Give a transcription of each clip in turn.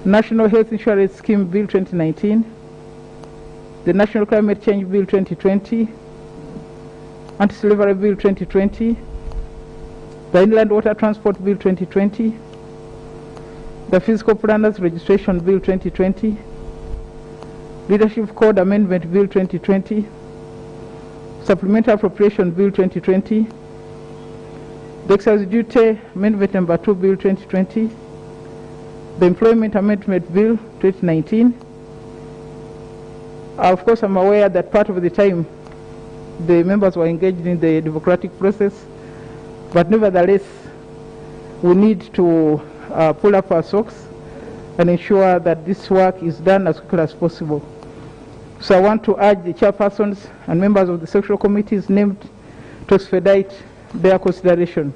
National Health Insurance Scheme Bill 2019, the National Climate Change Bill 2020, Anti-Slavery Bill 2020, the Inland Water Transport Bill 2020, the Physical Planners Registration Bill 2020, Leadership Code Amendment Bill 2020, Supplementary Appropriation Bill 2020, the Excise Duty Amendment Number 2 Bill 2020, the Employment Amendment Bill 2019. Of course, I'm aware that part of the time the members were engaged in the democratic process, but nevertheless, we need to pull up our socks and ensure that this work is done as quickly as possible. So I want to urge the chairpersons and members of the sectional committees named to expedite their consideration.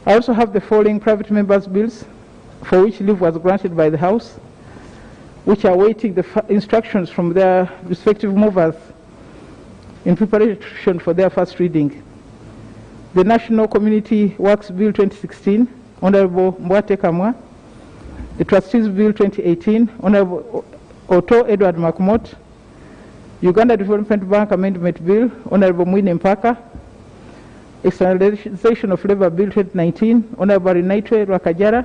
I also have the following private members' bills for which leave was granted by the House, which are awaiting the instructions from their respective movers in preparation for their first reading. The National Community Works Bill 2016, Honorable Mwate Kamwa. The Trustees Bill 2018, Honorable Otto Edward Makmot. Uganda Development Bank Amendment Bill, Honorable Mwine Mpaka. Externalization of Labor Bill 2019, Honorable Rinaitwe Rwakajara.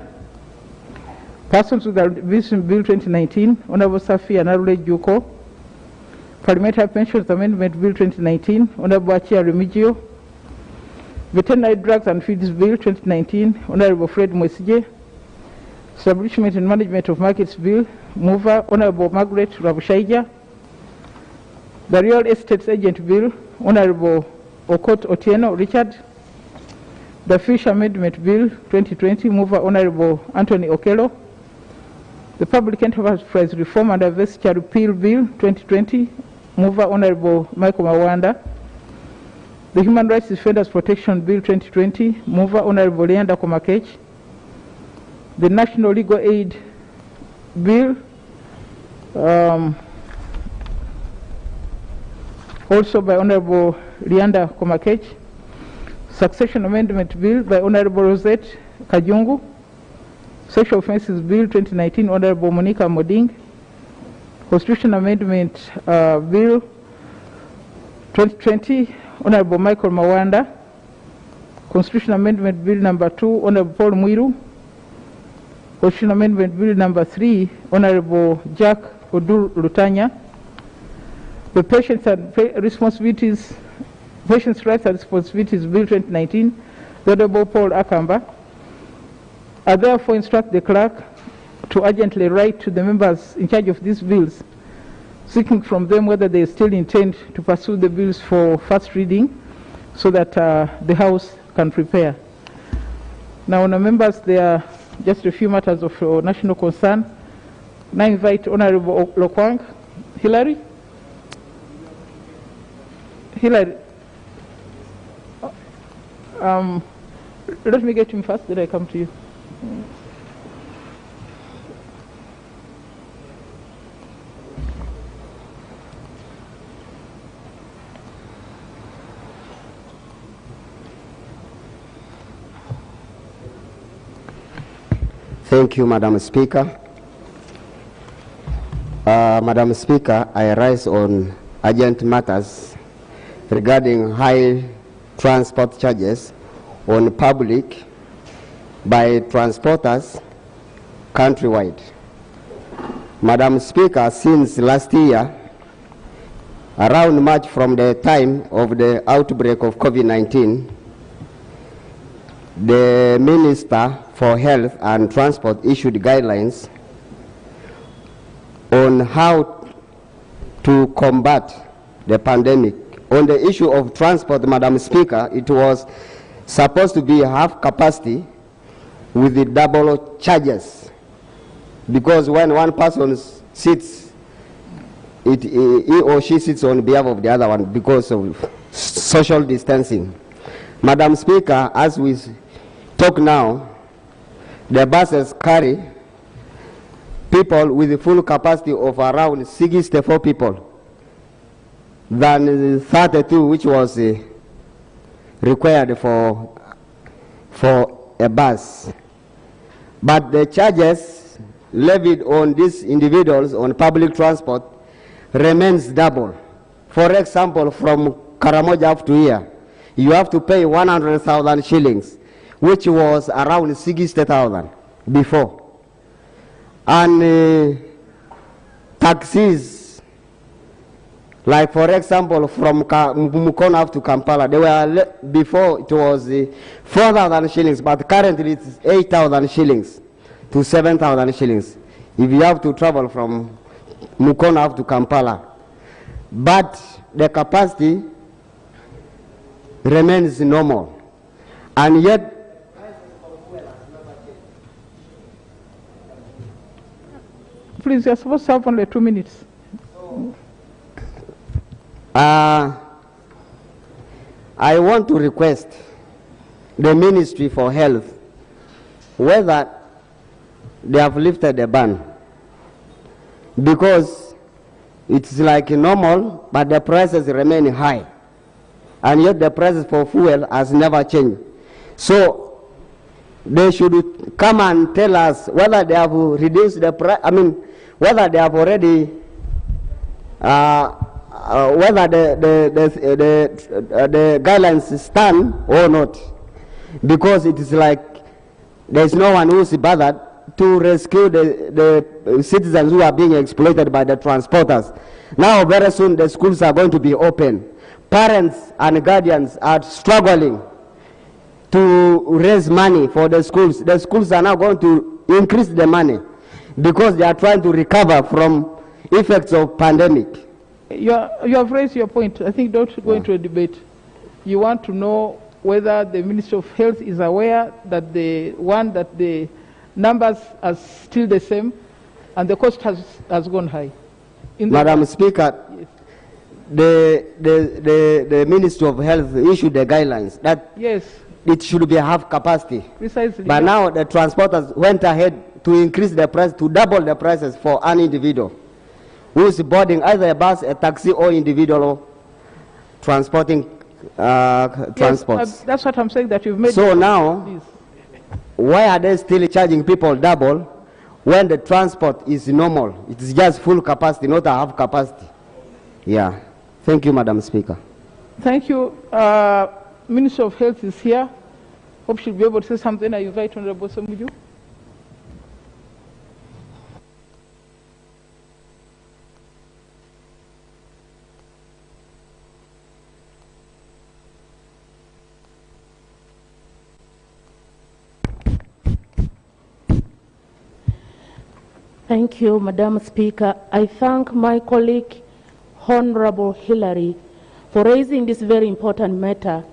Persons with Albino Bill 2019, Honorable Safi Anarule Juko. Parliamentary Pensions Amendment Bill 2019, Honorable Achia Remigio. Veterinary Drugs and Feeds Bill 2019, Honorable Fred Mwesije. Establishment and Management of Markets Bill, mover, Honorable Margaret Rabushaija. The Real Estates Agent Bill, Honorable Okot Otieno Richard. The Fish Amendment Bill 2020, mover, Honorable Anthony Okello. The Public Enterprise Reform and Investiture Repeal Bill 2020, mover, Honorable Michael Mawanda. The Human Rights Defenders Protection Bill 2020, mover, Honorable Leander Komakech. The National Legal Aid Bill, also by Honorable Leander Komakech. Succession Amendment Bill by Honorable Rosette Kajungu. Sexual Offences Bill 2019, Honorable Monica Moding. Constitution Amendment Bill 2020, Honorable Michael Mawanda. Constitution Amendment Bill number 2, Honorable Paul Mwiru. Constitution Amendment Bill number 3, Honorable Jack Odur Lutanya. The Patients Rights and Responsibilities Bill 2019, the Honorable Paul Akamba. I therefore instruct the clerk to urgently write to the members in charge of these bills, seeking from them whether they still intend to pursue the bills for first reading so that the House can prepare. Now, members, there are just a few matters of national concern. Now I invite Honorable Lokwang. Hillary? Hillary. Let me get him first, then I come to you. Thank you, Madam Speaker. Madam Speaker, I rise on urgent matters regarding high transport charges on public by transporters countrywide. Madam Speaker, since last year, around March, from the time of the outbreak of COVID-19, the Minister for Health and Transport issued guidelines on how to combat the pandemic. On the issue of transport, Madam Speaker, it was supposed to be half capacity with the double charges, because when one person sits, he or she sits on behalf of the other one because of social distancing. Madam Speaker, as we talk now, the buses carry people with a full capacity of around 64 people than 32 which was required for a bus. But the charges levied on these individuals on public transport remains double. For example, from Karamoja up to here, you have to pay 100,000 shillings, which was around 60,000 before. And taxis, like for example, from Mukono up to Kampala, they were before it was 4,000 shillings, but currently it's 8,000 shillings to 7,000 shillings if you have to travel from Mukono up to Kampala. But the capacity remains normal, and yet please, you're supposed to have only 2 minutes. I want to request the Ministry for Health whether they have lifted the ban, because it's like normal, but the prices remain high, and yet the prices for fuel has never changed. So they should come and tell us whether they have reduced the price, whether they have already, whether the guidelines stand or not, because it is like there is no one who is bothered to rescue the citizens who are being exploited by the transporters. Now very soon the schools are going to be open. Parents and guardians are struggling to raise money for the schools. The schools are now going to increase the money because they are trying to recover from effects of pandemic. You have raised your point. I think don't go into a debate. You want to know whether the Ministry of Health is aware that the numbers are still the same and the cost has gone high. Madam Speaker, yes. The Ministry of Health issued the guidelines that yes, it should be half capacity. Precisely. But now the transporters went ahead to increase the price, to double the prices for an individual who is boarding either a bus, a taxi, or individual transporting transports. Yes, that's what I'm saying, that you've made. So now, why are they still charging people double when the transport is normal? It is just full capacity, not a half capacity. Yeah. Thank you, Madam Speaker. Thank you. Minister of Health is here. Hope she'll be able to say something. I invite Honorable Samuju. Thank you, Madam Speaker. I thank my colleague, Honorable Hillary, for raising this very important matter.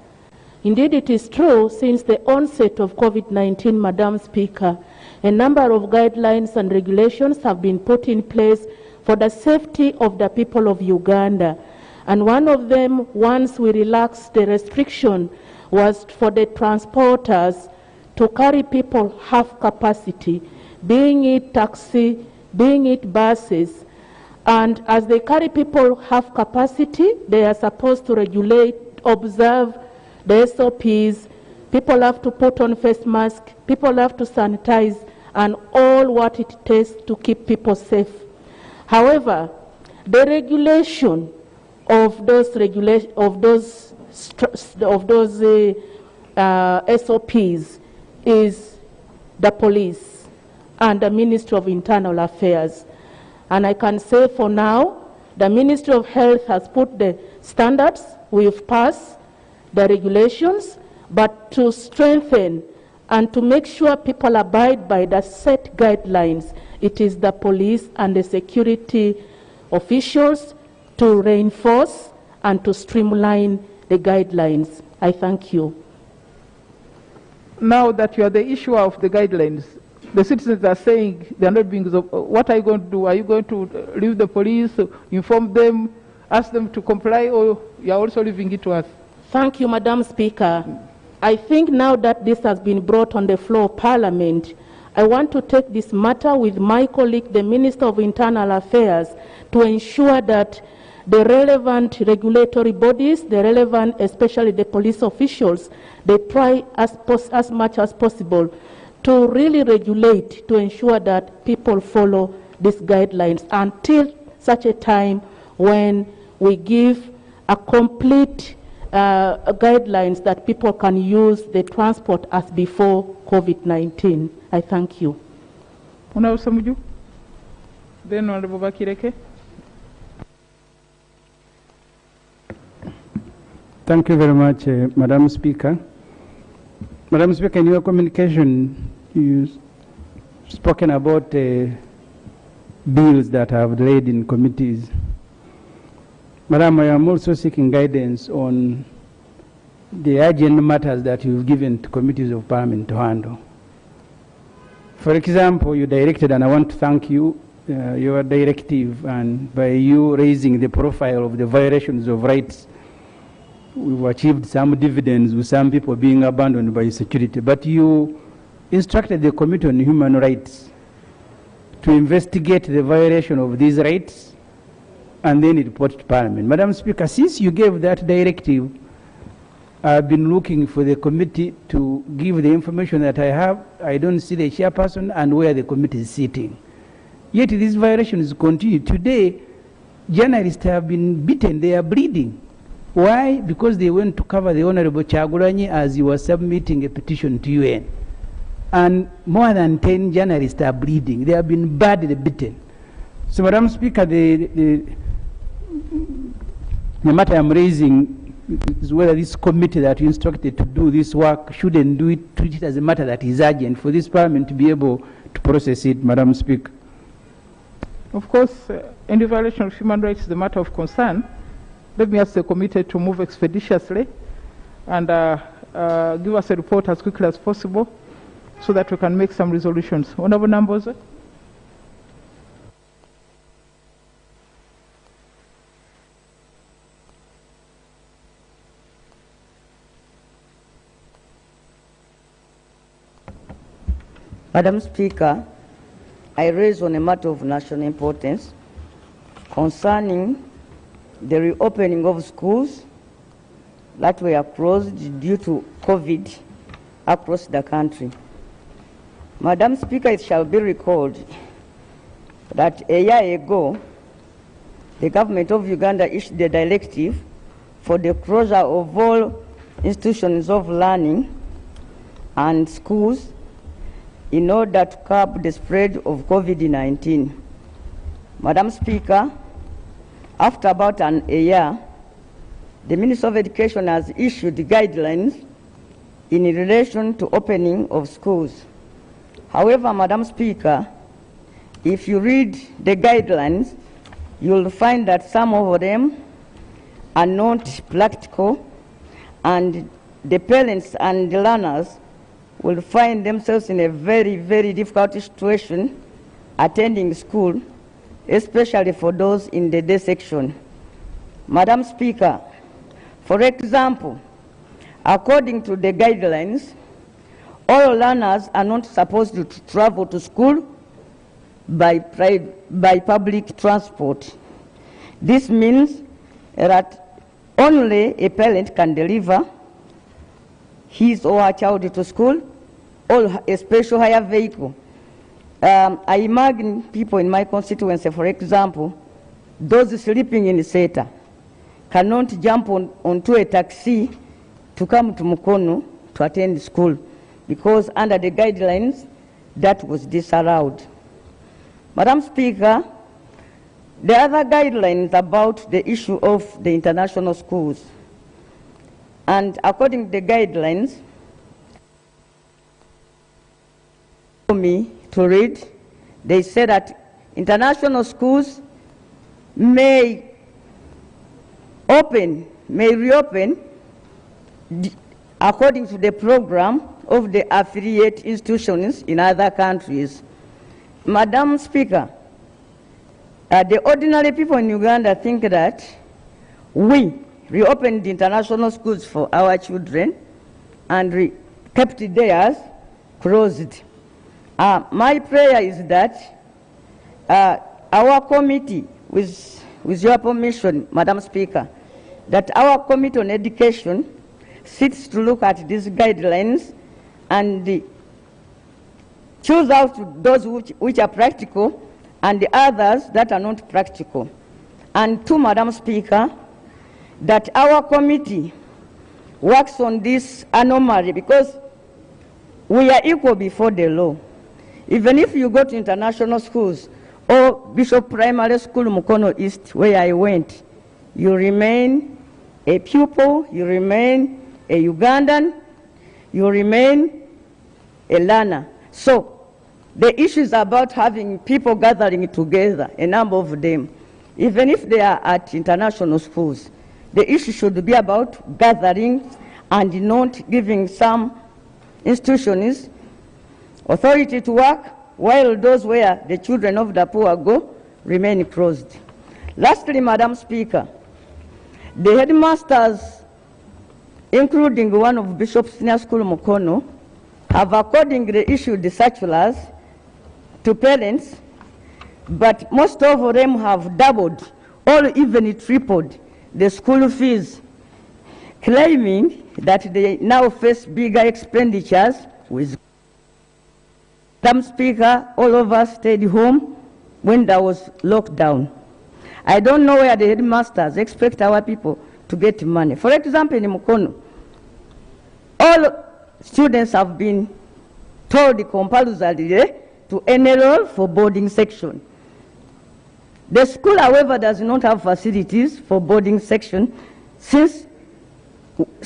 Indeed, it is true, since the onset of COVID-19, Madam Speaker, a number of guidelines and regulations have been put in place for the safety of the people of Uganda. And one of them, once we relaxed the restriction, was for the transporters to carry people half capacity, being it taxi, being it buses. And as they carry people half capacity, they are supposed to regulate, observe the SOPs. People have to put on face masks, people have to sanitize, and all what it takes to keep people safe. However, the regulation of those SOPs is the police and the Ministry of Internal Affairs. And I can say for now, the Ministry of Health has put the standards, we've passed the regulations, but to strengthen and to make sure people abide by the set guidelines, it is the police and the security officials to reinforce and to streamline the guidelines. I thank you. Now that you are the issuer of the guidelines, the citizens are saying they are not being, what are you going to do? Are you going to leave the police, inform them, ask them to comply, or you are also leaving it to us? Thank you, Madam Speaker. I think now that this has been brought on the floor of Parliament, I want to take this matter with my colleague, the Minister of Internal Affairs, to ensure that the relevant regulatory bodies, the relevant, especially the police officials, they try as much as possible to really regulate, to ensure that people follow these guidelines until such a time when we give a complete guidelines that people can use the transport as before COVID-19. I thank you. Samuju. Then Honorable Bakireke. Thank you very much, Madam Speaker. Madam Speaker, in your communication, you've spoken about bills that have delayed in committees. Madam, I am also seeking guidance on the urgent matters that you've given to committees of Parliament to handle. For example, you directed, and I want to thank you, your directive, and by you raising the profile of the violations of rights, we've achieved some dividends with some people being abandoned by security. But you instructed the Committee on Human Rights to investigate the violation of these rights and then report to Parliament. Madam Speaker, since you gave that directive, I've been looking for the committee to give the information that I have. I don't see the chairperson and where the committee is sitting. Yet these violations continue. Today, journalists have been beaten, they are bleeding. Why? Because they went to cover the Honorable Kyagulanyi as he was submitting a petition to UN. And more than 10 journalists are bleeding. They have been badly beaten. So, Madam Speaker, the matter I'm raising is whether this committee that you instructed to do this work shouldn't do it, treat it as a matter that is urgent for this Parliament to be able to process it, Madam Speaker. Of course, any violation of human rights is a matter of concern. Let me ask the committee to move expeditiously and give us a report as quickly as possible so that we can make some resolutions. Honorable Namboza. Madam Speaker, I raise on a matter of national importance concerning the reopening of schools that were closed due to COVID across the country. Madam Speaker, it shall be recalled that a year ago, the government of Uganda issued a directive for the closure of all institutions of learning and schools in order to curb the spread of COVID-19. Madam Speaker, after about a year, the Minister of Education has issued guidelines in relation to opening of schools. However, Madam Speaker, if you read the guidelines, you'll find that some of them are not practical, and the parents and the learners will find themselves in a very, very difficult situation attending school, especially for those in the day section. Madam Speaker, for example, according to the guidelines, all learners are not supposed to travel to school by public transport. This means that only a parent can deliver his or her child to school or a special hire vehicle. I imagine people in my constituency, for example, those sleeping in Seta cannot jump onto a taxi to come to Mukono to attend school, because under the guidelines that was disallowed. Madam Speaker, the other guidelines about the issue of the international schools, and according to the guidelines, for me to read, they say that international schools may reopen according to the program of the affiliate institutions in other countries. Madam Speaker, the ordinary people in Uganda think that we reopened the international schools for our children and kept theirs closed. My prayer is that our committee, with your permission, Madam Speaker, that our Committee on Education sits to look at these guidelines and choose out those which are practical and the others that are not practical. And to Madam Speaker, that our committee works on this anomaly because we are equal before the law. Even if you go to international schools or Bishop Primary School, Mukono East, where I went, you remain a pupil, you remain a Ugandan, you remain a learner. So the issue is about having people gathering together, a number of them, even if they are at international schools. The issue should be about gathering and not giving some institutions authority to work, while those where the children of the poor go remain closed. Lastly, Madam Speaker, the headmasters, including one of Bishop Senior School Mukono, have accordingly issued the circulars to parents, but most of them have doubled or even tripled the school fees, claiming that they now face bigger expenditures with. Madam Speaker, all of us stayed home when there was lockdown. I don't know where the headmasters expect our people to get money. For example, in Mukono, all students have been told compulsorily to enroll for boarding section. The school, however, does not have facilities for boarding section. Since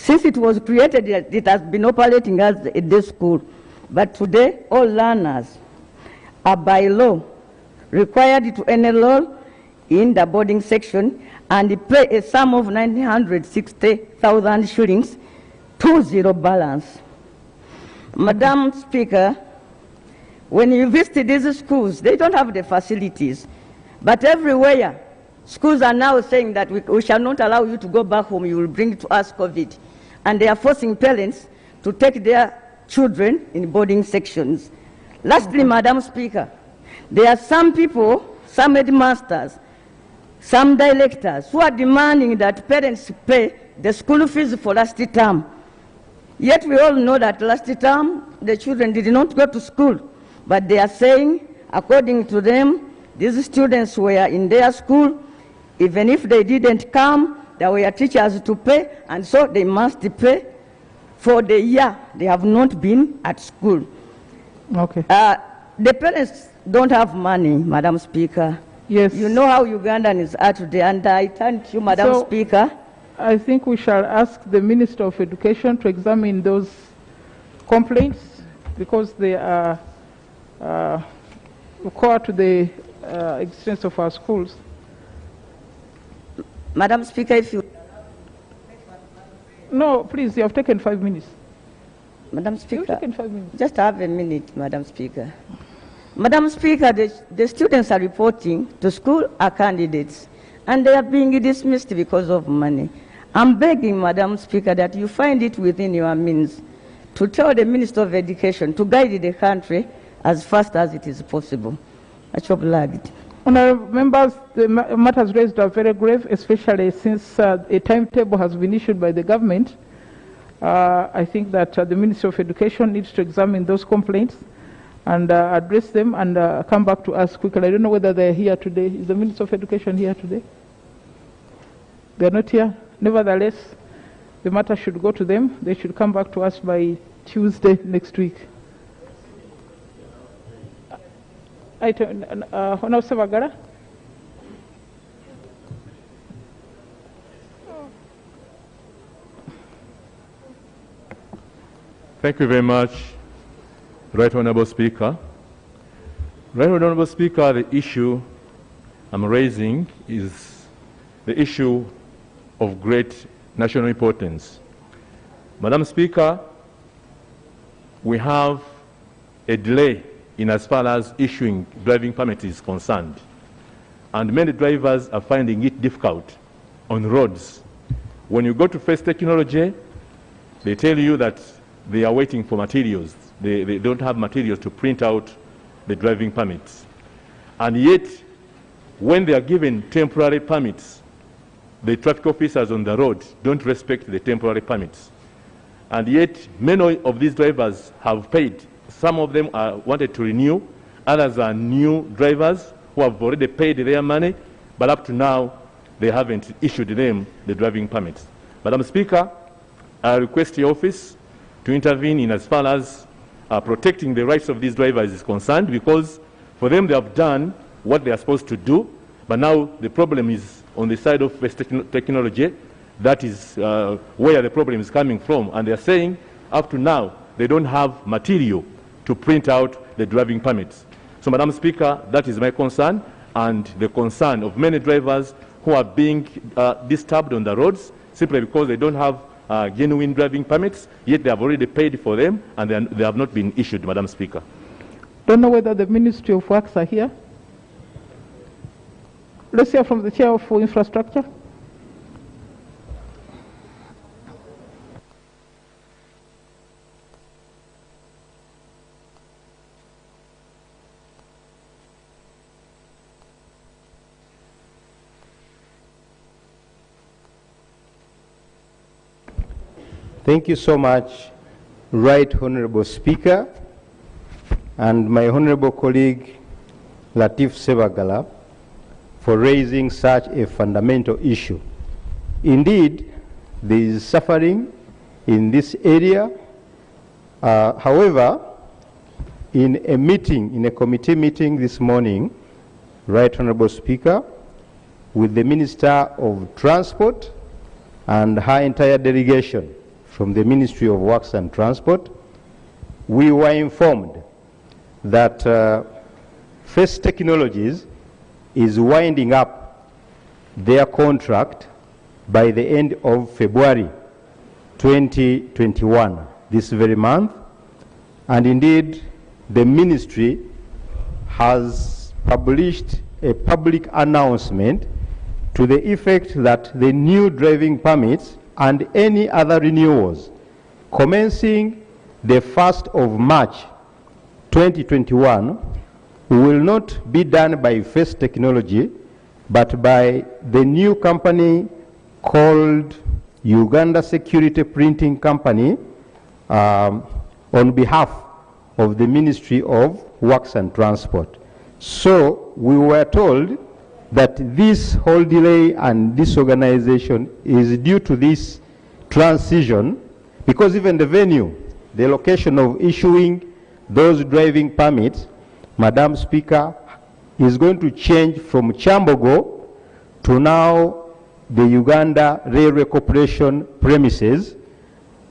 it was created, it has been operating as a day school. But today, all learners are by law required to enroll in the boarding section and pay a sum of 960,000 shillings to zero balance. Madam Speaker, when you visit these schools, they don't have the facilities. But everywhere, schools are now saying that we shall not allow you to go back home, you will bring to us COVID. And they are forcing parents to take their children in boarding sections. Lastly, Madam Speaker, there are some people, some headmasters, some directors who are demanding that parents pay the school fees for last term. Yet we all know that last term the children did not go to school, but they are saying, according to them, these students were in their school. Even if they didn't come, there were teachers to pay, and so they must pay for the year they have not been at school. Okay. The parents don't have money, Madam Speaker. Yes. You know how Ugandans are today, and I thank you, Madam Speaker. I think we shall ask the Minister of Education to examine those complaints because they are core to the existence of our schools. Madam Speaker, if you... No, please, you have taken 5 minutes. Madam Speaker, You've taken 5 minutes. Just have a minute, Madam Speaker. Madam Speaker, the students are reporting to school are candidates, and they are being dismissed because of money. I'm begging, Madam Speaker, that you find it within your means to tell the Minister of Education to guide the country as fast as it is possible. Much obliged. Honourable members, the matters raised are very grave, especially since a timetable has been issued by the government. I think that the Ministry of Education needs to examine those complaints and address them and come back to us quickly. I don't know whether they're here today. Is the Minister of Education here today? They're not here. Nevertheless, the matter should go to them. They should come back to us by Tuesday next week. Honourable Savagara. Thank you very much, Right Honourable Speaker. Right Honourable Speaker, the issue I'm raising is the issue of great national importance. Madam Speaker, we have a delay in as far as issuing driving permits is concerned. And many drivers are finding it difficult on roads. When you go to Face Technology, they tell you that they are waiting for materials. They don't have materials to print out the driving permits. And yet, when they are given temporary permits, the traffic officers on the road don't respect the temporary permits. And yet, many of these drivers have paid some of them wanted to renew, others are new drivers who have already paid their money, but up to now, they haven't issued them the driving permits. Madam Speaker, I request your office to intervene in as far as protecting the rights of these drivers is concerned, because for them they have done what they are supposed to do, but now the problem is on the side of First Technology. That is where the problem is coming from, and they are saying up to now they don't have material to print out the driving permits. So, Madam Speaker, that is my concern and the concern of many drivers who are being disturbed on the roads simply because they don't have genuine driving permits, yet they have already paid for them and they have not been issued, Madam Speaker. Don't know whether the Ministry of Works are here. Let's hear from the Chair of Infrastructure. Thank you so much, Right Honorable Speaker, and my honorable colleague Latif Sebagala, for raising such a fundamental issue. Indeed, there is suffering in this area. However, in a meeting, in a committee meeting this morning, Right Honorable Speaker, with the Minister of Transport and her entire delegation from the Ministry of Works and Transport, we were informed that First Technologies is winding up their contract by the end of February 2021, this very month. And indeed, the ministry has published a public announcement to the effect that the new driving permits and any other renewals commencing the 1st of March 2021 will not be done by First Technology, but by the new company called Uganda Security Printing Company on behalf of the Ministry of Works and Transport. So we were told that this whole delay and disorganization is due to this transition, because even the venue, the location of issuing those driving permits, Madam Speaker, is going to change from Chambogo to now the Uganda Railway Corporation premises,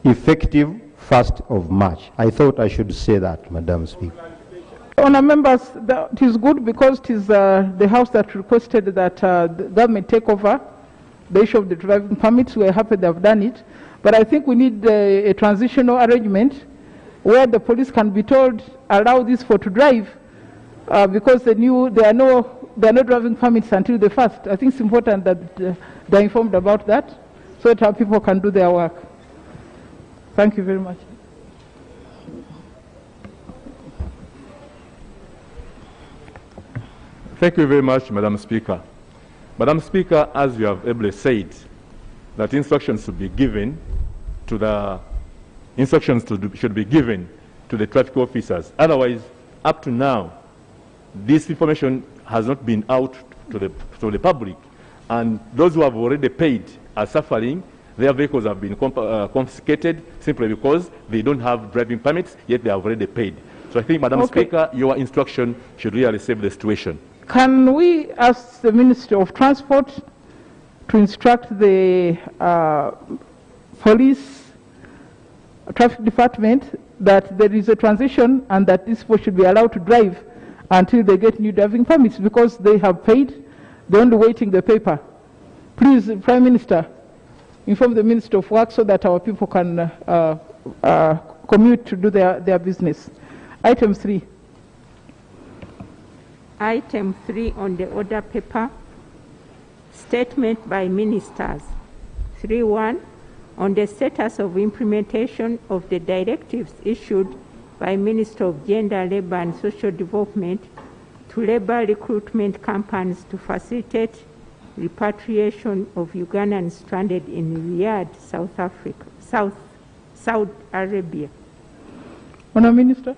effective 1st of March. I thought I should say that, Madam Speaker. Honour members, it is good because it is the House that requested that the government take over the issue of the driving permits. We are happy they have done it. But I think we need a transitional arrangement where the police can be told, allow this for to drive, because there are no driving permits until the 1st. I think it's important that they're informed about that so that our people can do their work. Thank you very much. Thank you very much, Madam Speaker. Madam Speaker, as you have ably said, that instructions should be given to the should be given to the traffic officers. Otherwise, up to now, this information has not been out to the public, and those who have already paid are suffering. Their vehicles have been confiscated simply because they don't have driving permits, yet they have already paid. So I think, Madam Speaker, your instruction should really save the situation. Can we ask the Ministry of Transport to instruct the police traffic department that there is a transition and that these people should be allowed to drive until they get new driving permits, because they have paid, they're only waiting the paper. Please, Prime Minister, inform the Minister of Work so that our people can commute to do their business. Item 3. Item 3 on the order paper, statement by ministers. 3.1 on the status of implementation of the directives issued by Minister of Gender, Labour and Social Development to labour recruitment companies to facilitate repatriation of Ugandans stranded in Riyadh, Saudi Arabia. Honourable Minister.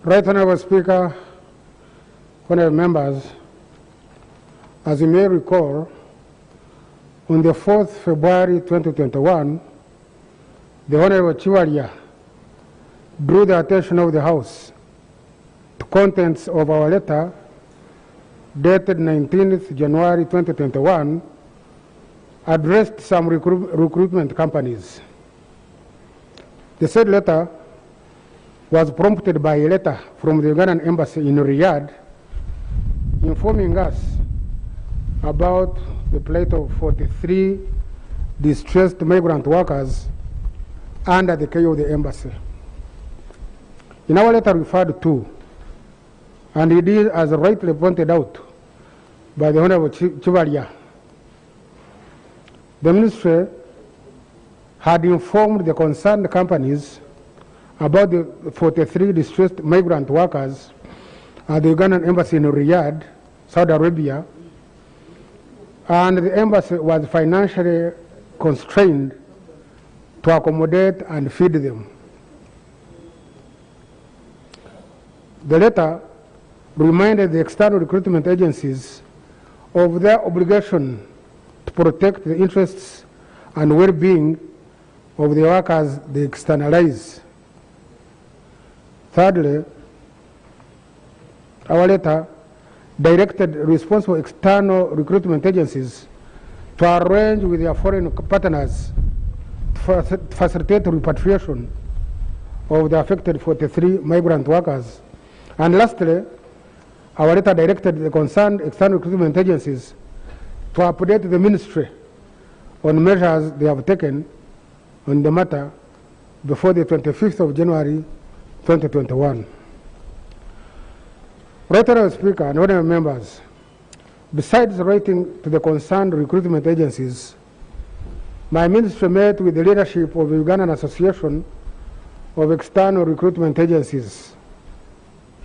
Right Honorable Speaker, honorable members, as you may recall, on the 4th February 2021, the Honorable Chiwalia drew the attention of the House to contents of our letter dated 19th January 2021, addressed some recruitment companies. The said letter was prompted by a letter from the Ugandan Embassy in Riyadh informing us about the plight of 43 distressed migrant workers under the care of the embassy. In our letter referred to, and it is as rightly pointed out by the Honorable Chiwalia, the Ministry had informed the concerned companies about the 43 distressed migrant workers at the Ugandan Embassy in Riyadh, Saudi Arabia, and the embassy was financially constrained to accommodate and feed them. The letter reminded the external recruitment agencies of their obligation to protect the interests and well-being of the workers they externalize. Thirdly, our letter directed responsible external recruitment agencies to arrange with their foreign partners to facilitate repatriation of the affected 43 migrant workers. And lastly, our letter directed the concerned external recruitment agencies to update the ministry on measures they have taken on the matter before the 25th of January 2021. Right Honourable Speaker and honourable members, besides writing to the concerned recruitment agencies, my ministry met with the leadership of the Ugandan Association of External Recruitment Agencies,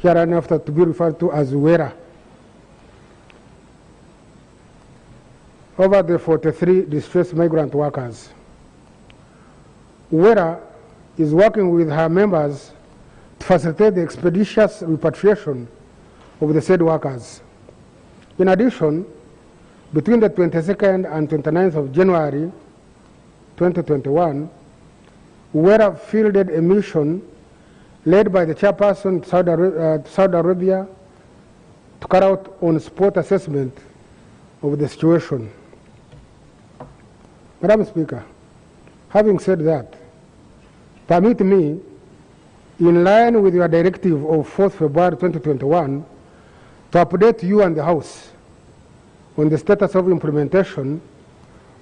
hereinafter to be referred to as UWERA, over the 43 distressed migrant workers. UWERA is working with her members to facilitate the expeditious repatriation of the said workers. In addition, between the 22nd and 29th of January 2021, UWERA fielded a mission led by the chairperson to Saudi Arabia to carry out on-spot assessment of the situation. Madam Speaker, having said that, permit me, in line with your directive of 4th February 2021, to update you and the House on the status of implementation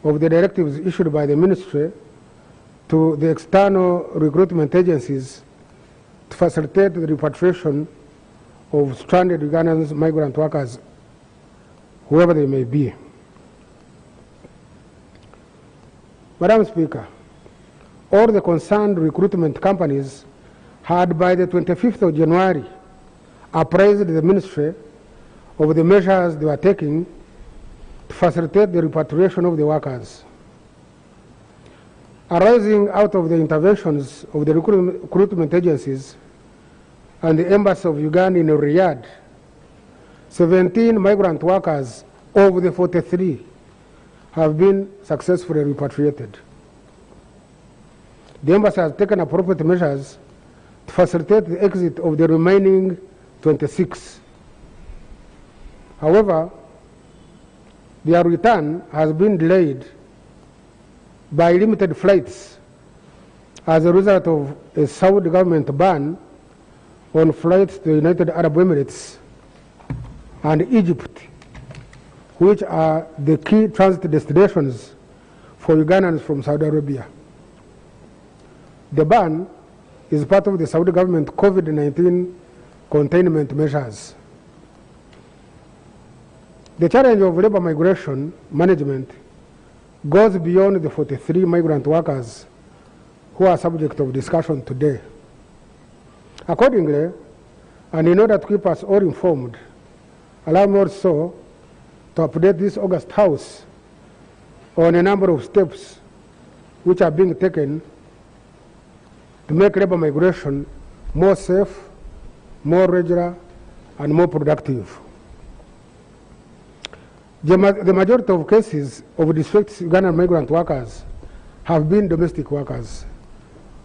of the directives issued by the Ministry to the external recruitment agencies to facilitate the repatriation of stranded Ugandan migrant workers, whoever they may be. Madam Speaker, all the concerned recruitment companies had by the 25th of January apprised the Ministry of the measures they were taking to facilitate the repatriation of the workers. Arising out of the interventions of the recruitment agencies and the Embassy of Uganda in Riyadh, 17 migrant workers of the 43 have been successfully repatriated. The Embassy has taken appropriate measures to facilitate the exit of the remaining 26. However, their return has been delayed by limited flights as a result of a Saudi government ban on flights to the United Arab Emirates and Egypt, which are the key transit destinations for Ugandans from Saudi Arabia. The ban is part of the Saudi government COVID-19 containment measures. The challenge of labor migration management goes beyond the 43 migrant workers who are subject of discussion today. Accordingly, and in order to keep us all informed, allow me also to update this August House on a number of steps which are being taken to make labor migration more safe, more regular, and more productive. The majority of cases of displaced Ugandan migrant workers have been domestic workers,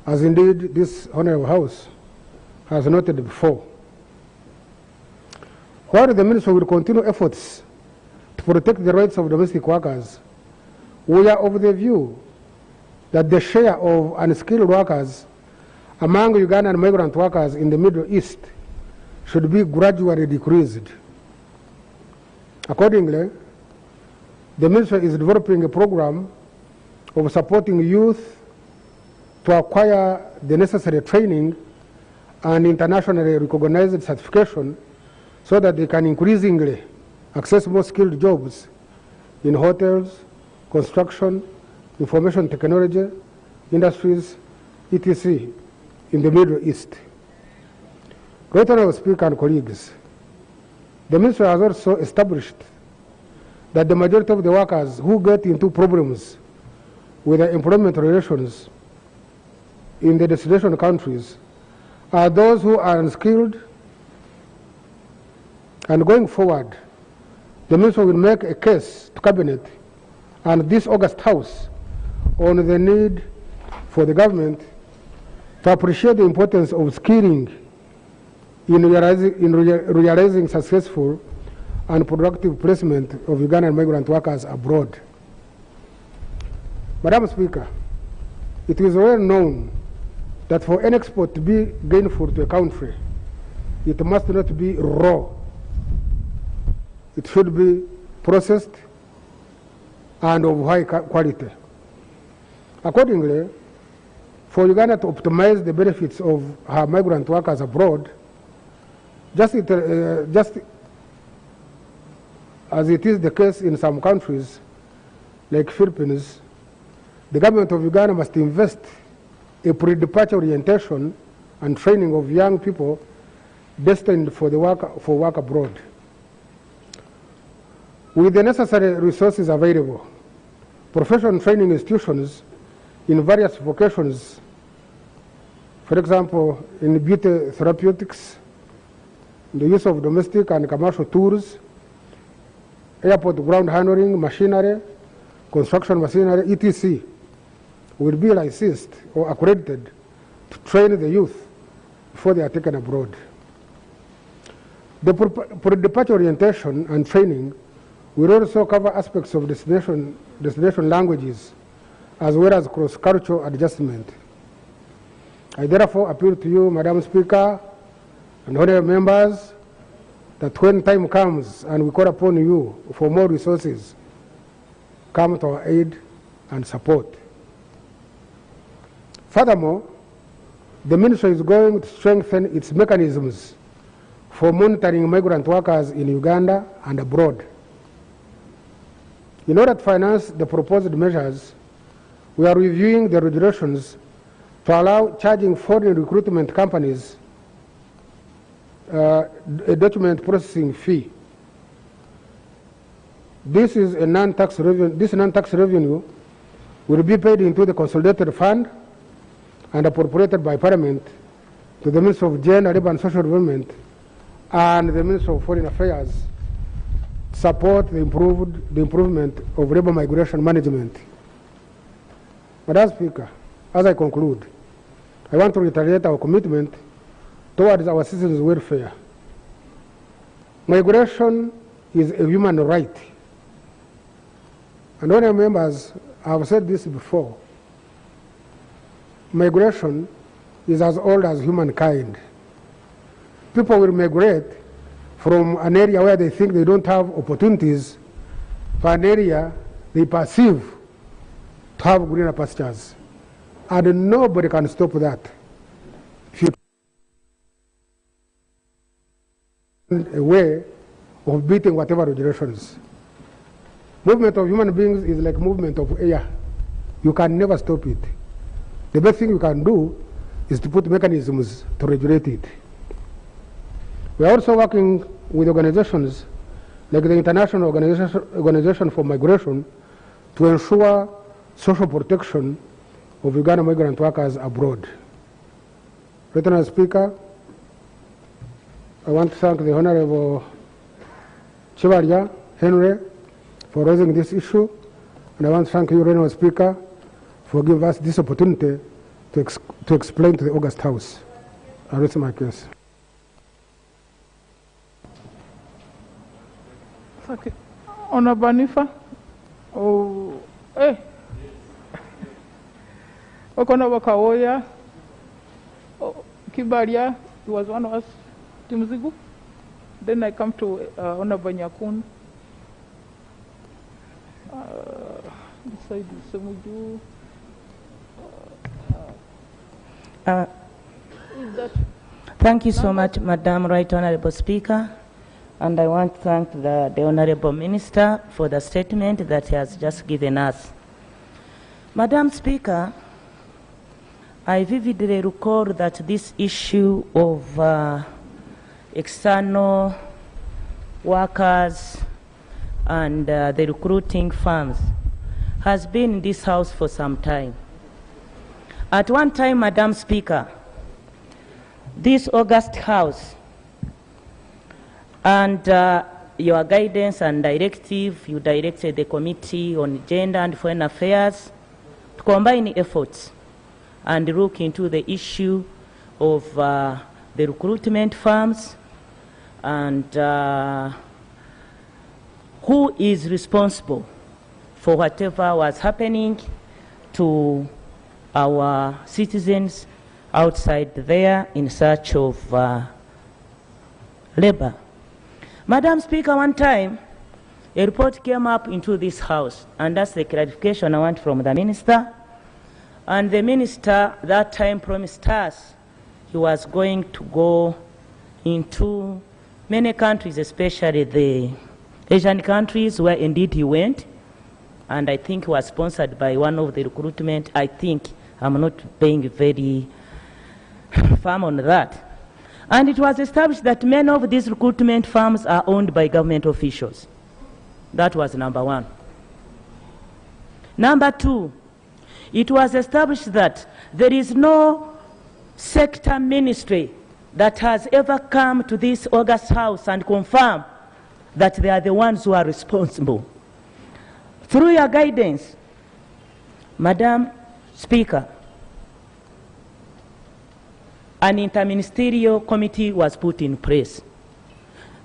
as indeed this Honorable House has noted before. While the Ministry will continue efforts to protect the rights of domestic workers, we are of the view that the share of unskilled workers among Ugandan migrant workers in the Middle East should be gradually decreased. Accordingly, the Ministry is developing a program of supporting youth to acquire the necessary training and internationally recognized certification so that they can increasingly access more skilled jobs in hotels, construction, information technology, industries, etc. in the Middle East. Right Honourable Speaker and colleagues, the Ministry has also established that the majority of the workers who get into problems with their employment relations in the destination countries are those who are unskilled, and going forward, the Ministry will make a case to Cabinet and this August House on the need for the government to appreciate the importance of skilling in realizing successful and productive placement of Ugandan migrant workers abroad. Madam Speaker, it is well known that for an export to be gainful to a country, it must not be raw. It should be processed and of high quality. Accordingly, for Uganda to optimize the benefits of her migrant workers abroad, just as it is the case in some countries like Philippines, the government of Uganda must invest in pre-departure orientation and training of young people destined for work abroad. With the necessary resources available, professional training institutions in various vocations, for example, in beauty therapeutics, the use of domestic and commercial tools, airport ground handling machinery, construction machinery, etc., will be licensed or accredited to train the youth before they are taken abroad. The pre-departure orientation and training will also cover aspects of destination languages as well as cross-cultural adjustment. I therefore appeal to you, Madam Speaker, and honourable members, that when time comes and we call upon you for more resources, come to our aid and support. Furthermore, the Ministry is going to strengthen its mechanisms for monitoring migrant workers in Uganda and abroad. In order to finance the proposed measures, we are reviewing the regulations to allow charging foreign recruitment companies a document processing fee. This is a non-tax revenue. This non-tax revenue will be paid into the consolidated fund and appropriated by Parliament to the Ministry of Gender, Labour and Social Development and the Ministry of Foreign Affairs to support the improvement of labour migration management. Madam Speaker, as I conclude, I want to reiterate our commitment towards our citizens' welfare. Migration is a human right. And honourable members, I have said this before. Migration is as old as humankind. People will migrate from an area where they think they don't have opportunities to an area they perceive to have greener pastures. And nobody can stop that. If you a way of beating whatever regulations. Movement of human beings is like movement of air. You can never stop it. The best thing you can do is to put mechanisms to regulate it. We are also working with organizations like the International Organization for Migration to ensure social protection of Ugandan migrant workers abroad. Mr. Speaker, I want to thank the Honorable Chivaria Henry for raising this issue, and I want to thank you, Honorable Speaker, for giving us this opportunity to explain to the August House. I raise my case. Okay. Honorable Nifa. Oh, eh. Honorable Kawoya. Oh, Kibaria, he was one of us. Timzigu. Then I come to Honorable Nyakun. Beside Semuju. Thank you so much, Madam Right Honorable Speaker. And I want to thank the Honorable Minister for the statement that he has just given us. Madam Speaker, I vividly recall that this issue of external workers and the recruiting firms has been in this House for some time. At one time, Madam Speaker, this August House and your guidance and directive, you directed the Committee on Gender and Foreign Affairs to combine efforts and look into the issue of the recruitment firms and who is responsible for whatever was happening to our citizens outside there in search of labor. Madam Speaker, one time a report came up into this House, and that's the clarification I want from the Minister. And the Minister that time promised us he was going to go into many countries, especially the Asian countries, where indeed he went. And I think he was sponsored by one of the recruitment. I think I'm not being very firm on that. And it was established that many of these recruitment firms are owned by government officials. That was number one. Number two, it was established that there is no sector ministry that has ever come to this August House and confirmed that they are the ones who are responsible. Through your guidance, Madam Speaker, an interministerial committee was put in place.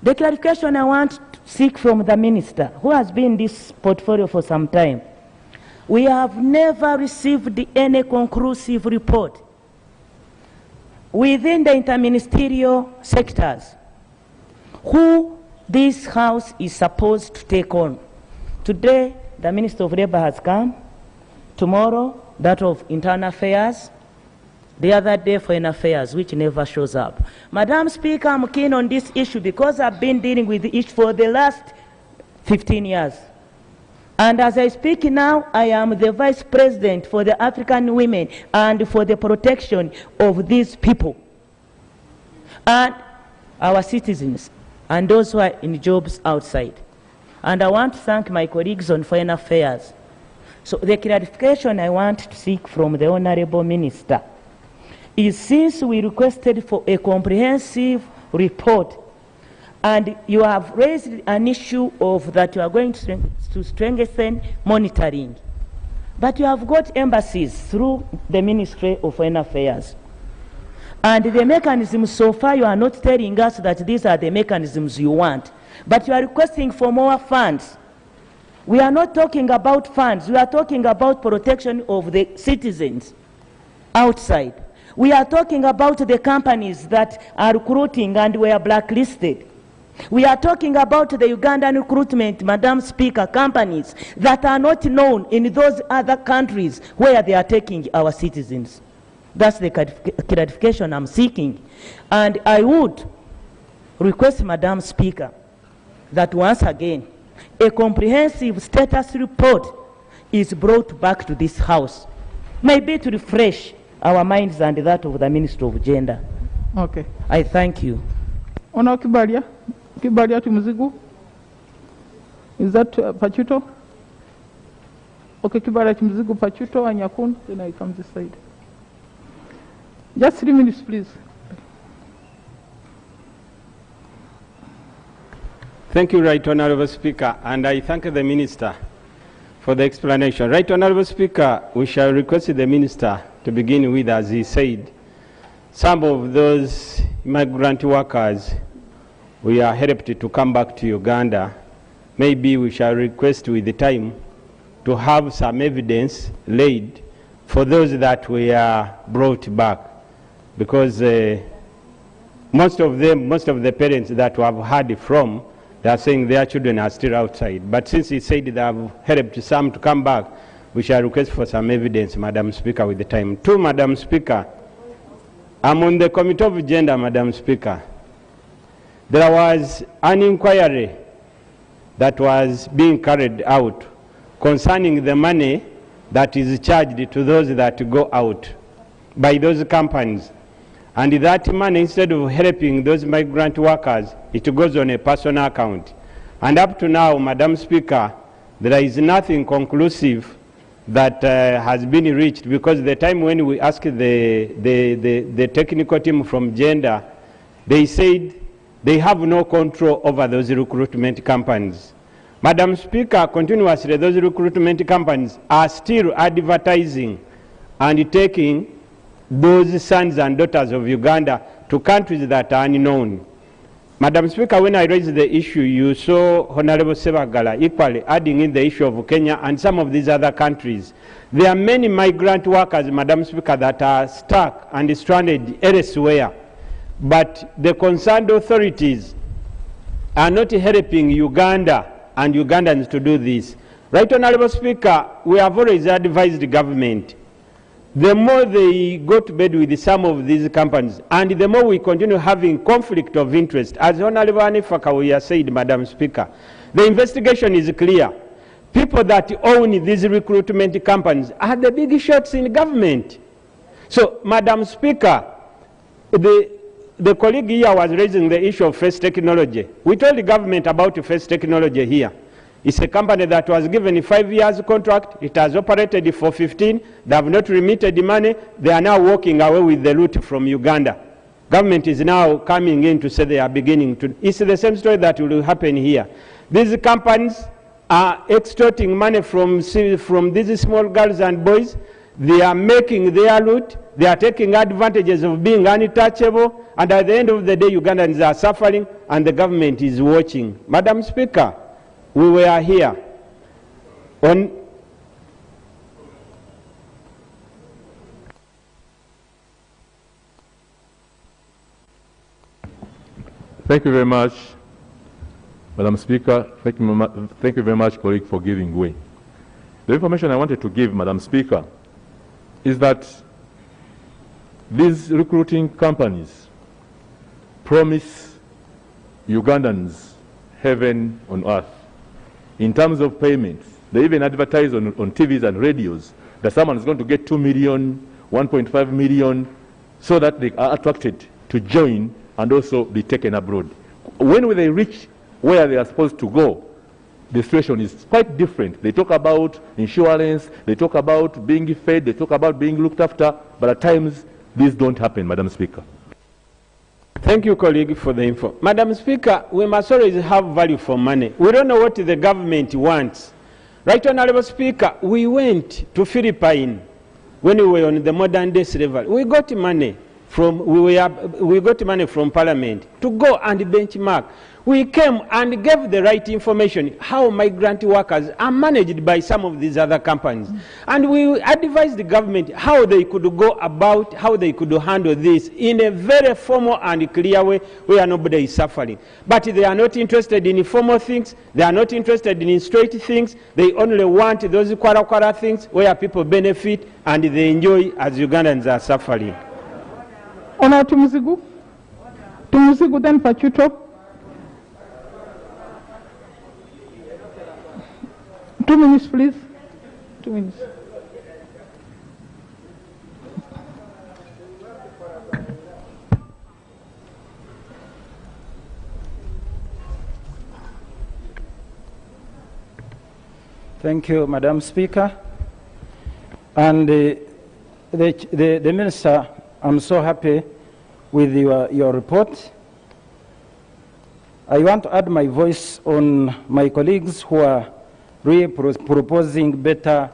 The clarification I want to seek from the Minister, who has been in this portfolio for some time, we have never received any conclusive report within the interministerial sectors who this House is supposed to take on. Today, the Minister of Labour has come. Tomorrow, that of Internal Affairs. The other day, Foreign Affairs, which never shows up. Madam Speaker, I'm keen on this issue because I've been dealing with the issue for the last 15 years. And as I speak now, I am the Vice President for the African women and for the protection of these people and our citizens and those who are in jobs outside. And I want to thank my colleagues on Foreign Affairs. So the clarification I want to seek from the Honorable Minister is, since we requested for a comprehensive report and you have raised an issue of that you are going to strengthen monitoring, but you have got embassies through the Ministry of Foreign Affairs. And the mechanisms, so far you are not telling us that these are the mechanisms you want, but you are requesting for more funds. We are not talking about funds, we are talking about protection of the citizens outside. We are talking about the companies that are recruiting and were blacklisted. We are talking about the Ugandan recruitment, Madam Speaker, companies that are not known in those other countries where they are taking our citizens. That's the clarification I'm seeking. And I would request, Madam Speaker, that once again, a comprehensive status report is brought back to this House, maybe to refresh our minds and that of the Minister of Gender. Okay. I thank you. Honorable Kibaria. Kibaria to Muzigu. Is that Pachuto? Okay, Kibaria to Muzigu, Pachuto, and Nyakun. Then I come this side. Just 3 minutes, please. Thank you, Right Honourable Speaker, and I thank the Minister for the explanation. Right Honourable Speaker, we shall request the Minister to begin with, as he said, some of those migrant workers, we are helped to come back to Uganda. Maybe we shall request with the time to have some evidence laid for those that were brought back, because most of the parents that we have heard from, they are saying their children are still outside. But since he said they have helped some to come back, we shall request for some evidence, Madam Speaker, with the time. Two, Madam Speaker, I'm on the Committee of Gender, Madam Speaker. There was an inquiry that was being carried out concerning the money that is charged to those that go out by those companies. And that money, instead of helping those migrant workers, it goes on a personal account. And up to now, Madam Speaker, there is nothing conclusive that has been reached, because the time when we asked the technical team from Gender, they said they have no control over those recruitment companies. Madam Speaker, continuously those recruitment companies are still advertising and taking those sons and daughters of Uganda to countries that are unknown. Madam Speaker, when I raised the issue, you saw Honorable Sebagala equally adding in the issue of Kenya and some of these other countries. There are many migrant workers, Madam Speaker, that are stuck and stranded elsewhere. But the concerned authorities are not helping Uganda and Ugandans to do this. Right, Honorable Speaker, we have always advised the government, the more they go to bed with some of these companies, and the more we continue having conflict of interest. As Honorable Anifaka has said, Madam Speaker, the investigation is clear. People that own these recruitment companies are the big shots in government. So, Madam Speaker, the colleague here was raising the issue of First Technology. We told the government about First Technology here. It's a company that was given a 5 years contract. It has operated for 15. They have not remitted the money. They are now walking away with the loot from Uganda. Government is now coming in to say they are beginning to. It's the same story that will happen here. These companies are extorting money from these small girls and boys. They are making their loot. They are taking advantages of being untouchable. And at the end of the day, Ugandans are suffering and the government is watching. Madam Speaker, we were here on Thank you very much, Madam Speaker. Thank you very much, colleague, for giving way. The information I wanted to give, Madam Speaker, is that these recruiting companies promise Ugandans heaven on earth in terms of payments. They even advertise on TVs and radios that someone is going to get 2 million, 1.5 million, so that they are attracted to join and also be taken abroad. When they reach where they are supposed to go, the situation is quite different. They talk about insurance, they talk about being fed, they talk about being looked after, but at times these don't happen, Madam Speaker. Thank you, colleague, for the info. Madam Speaker, we must always have value for money. We don't know what the government wants. Right, Honorable Speaker, we went to Philippines when we were on the modern day slavery. We got money from Parliament to go and benchmark. We came and gave the right information how migrant workers are managed by some of these other companies. And we advised the government how they could go about, how they could handle this in a very formal and clear way where nobody is suffering. But they are not interested in informal things. They are not interested in straight things. They only want those kwara things where people benefit and they enjoy as Ugandans are suffering. Honour Tumuzigu. Tumuzigu, then Pachuto. 2 minutes, please. 2 minutes. Thank you, Madam Speaker. And the Minister, I'm so happy with your report. I want to add my voice on my colleagues who are really proposing better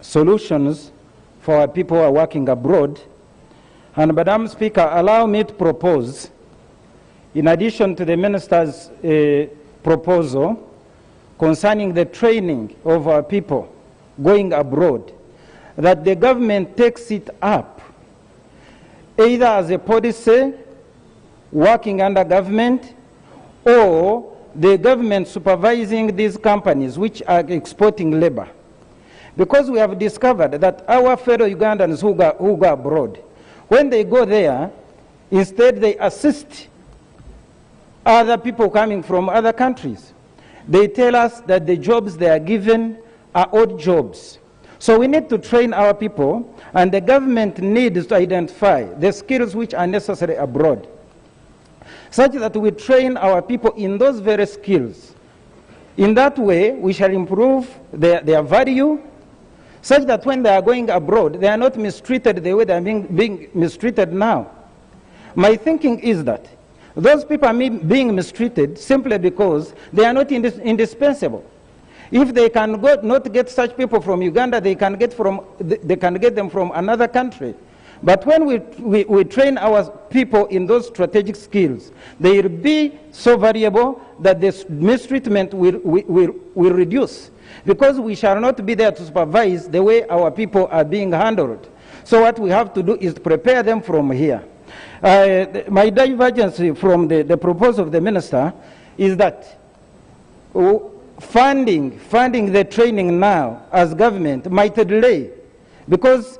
solutions for our people who are working abroad. And Madam Speaker, allow me to propose, in addition to the Minister's proposal concerning the training of our people going abroad, that the government takes it up, either as a policy working under government, or the government supervising these companies which are exporting labor. Because we have discovered that our fellow Ugandans who go abroad, when they go there, instead they assist other people coming from other countries. They tell us that the jobs they are given are odd jobs. So we need to train our people, and the government needs to identify the skills which are necessary abroad, such that we train our people in those very skills. In that way, we shall improve their value, such that when they are going abroad, they are not mistreated the way they are being mistreated now. My thinking is that those people are being mistreated simply because they are not indispensable. If they can not get such people from Uganda, they can get them from another country. But when we train our people in those strategic skills, they will be so valuable that this mistreatment will reduce, because we shall not be there to supervise the way our people are being handled. So what we have to do is to prepare them from here. My divergence from the proposal of the minister is that funding the training now as government might delay, because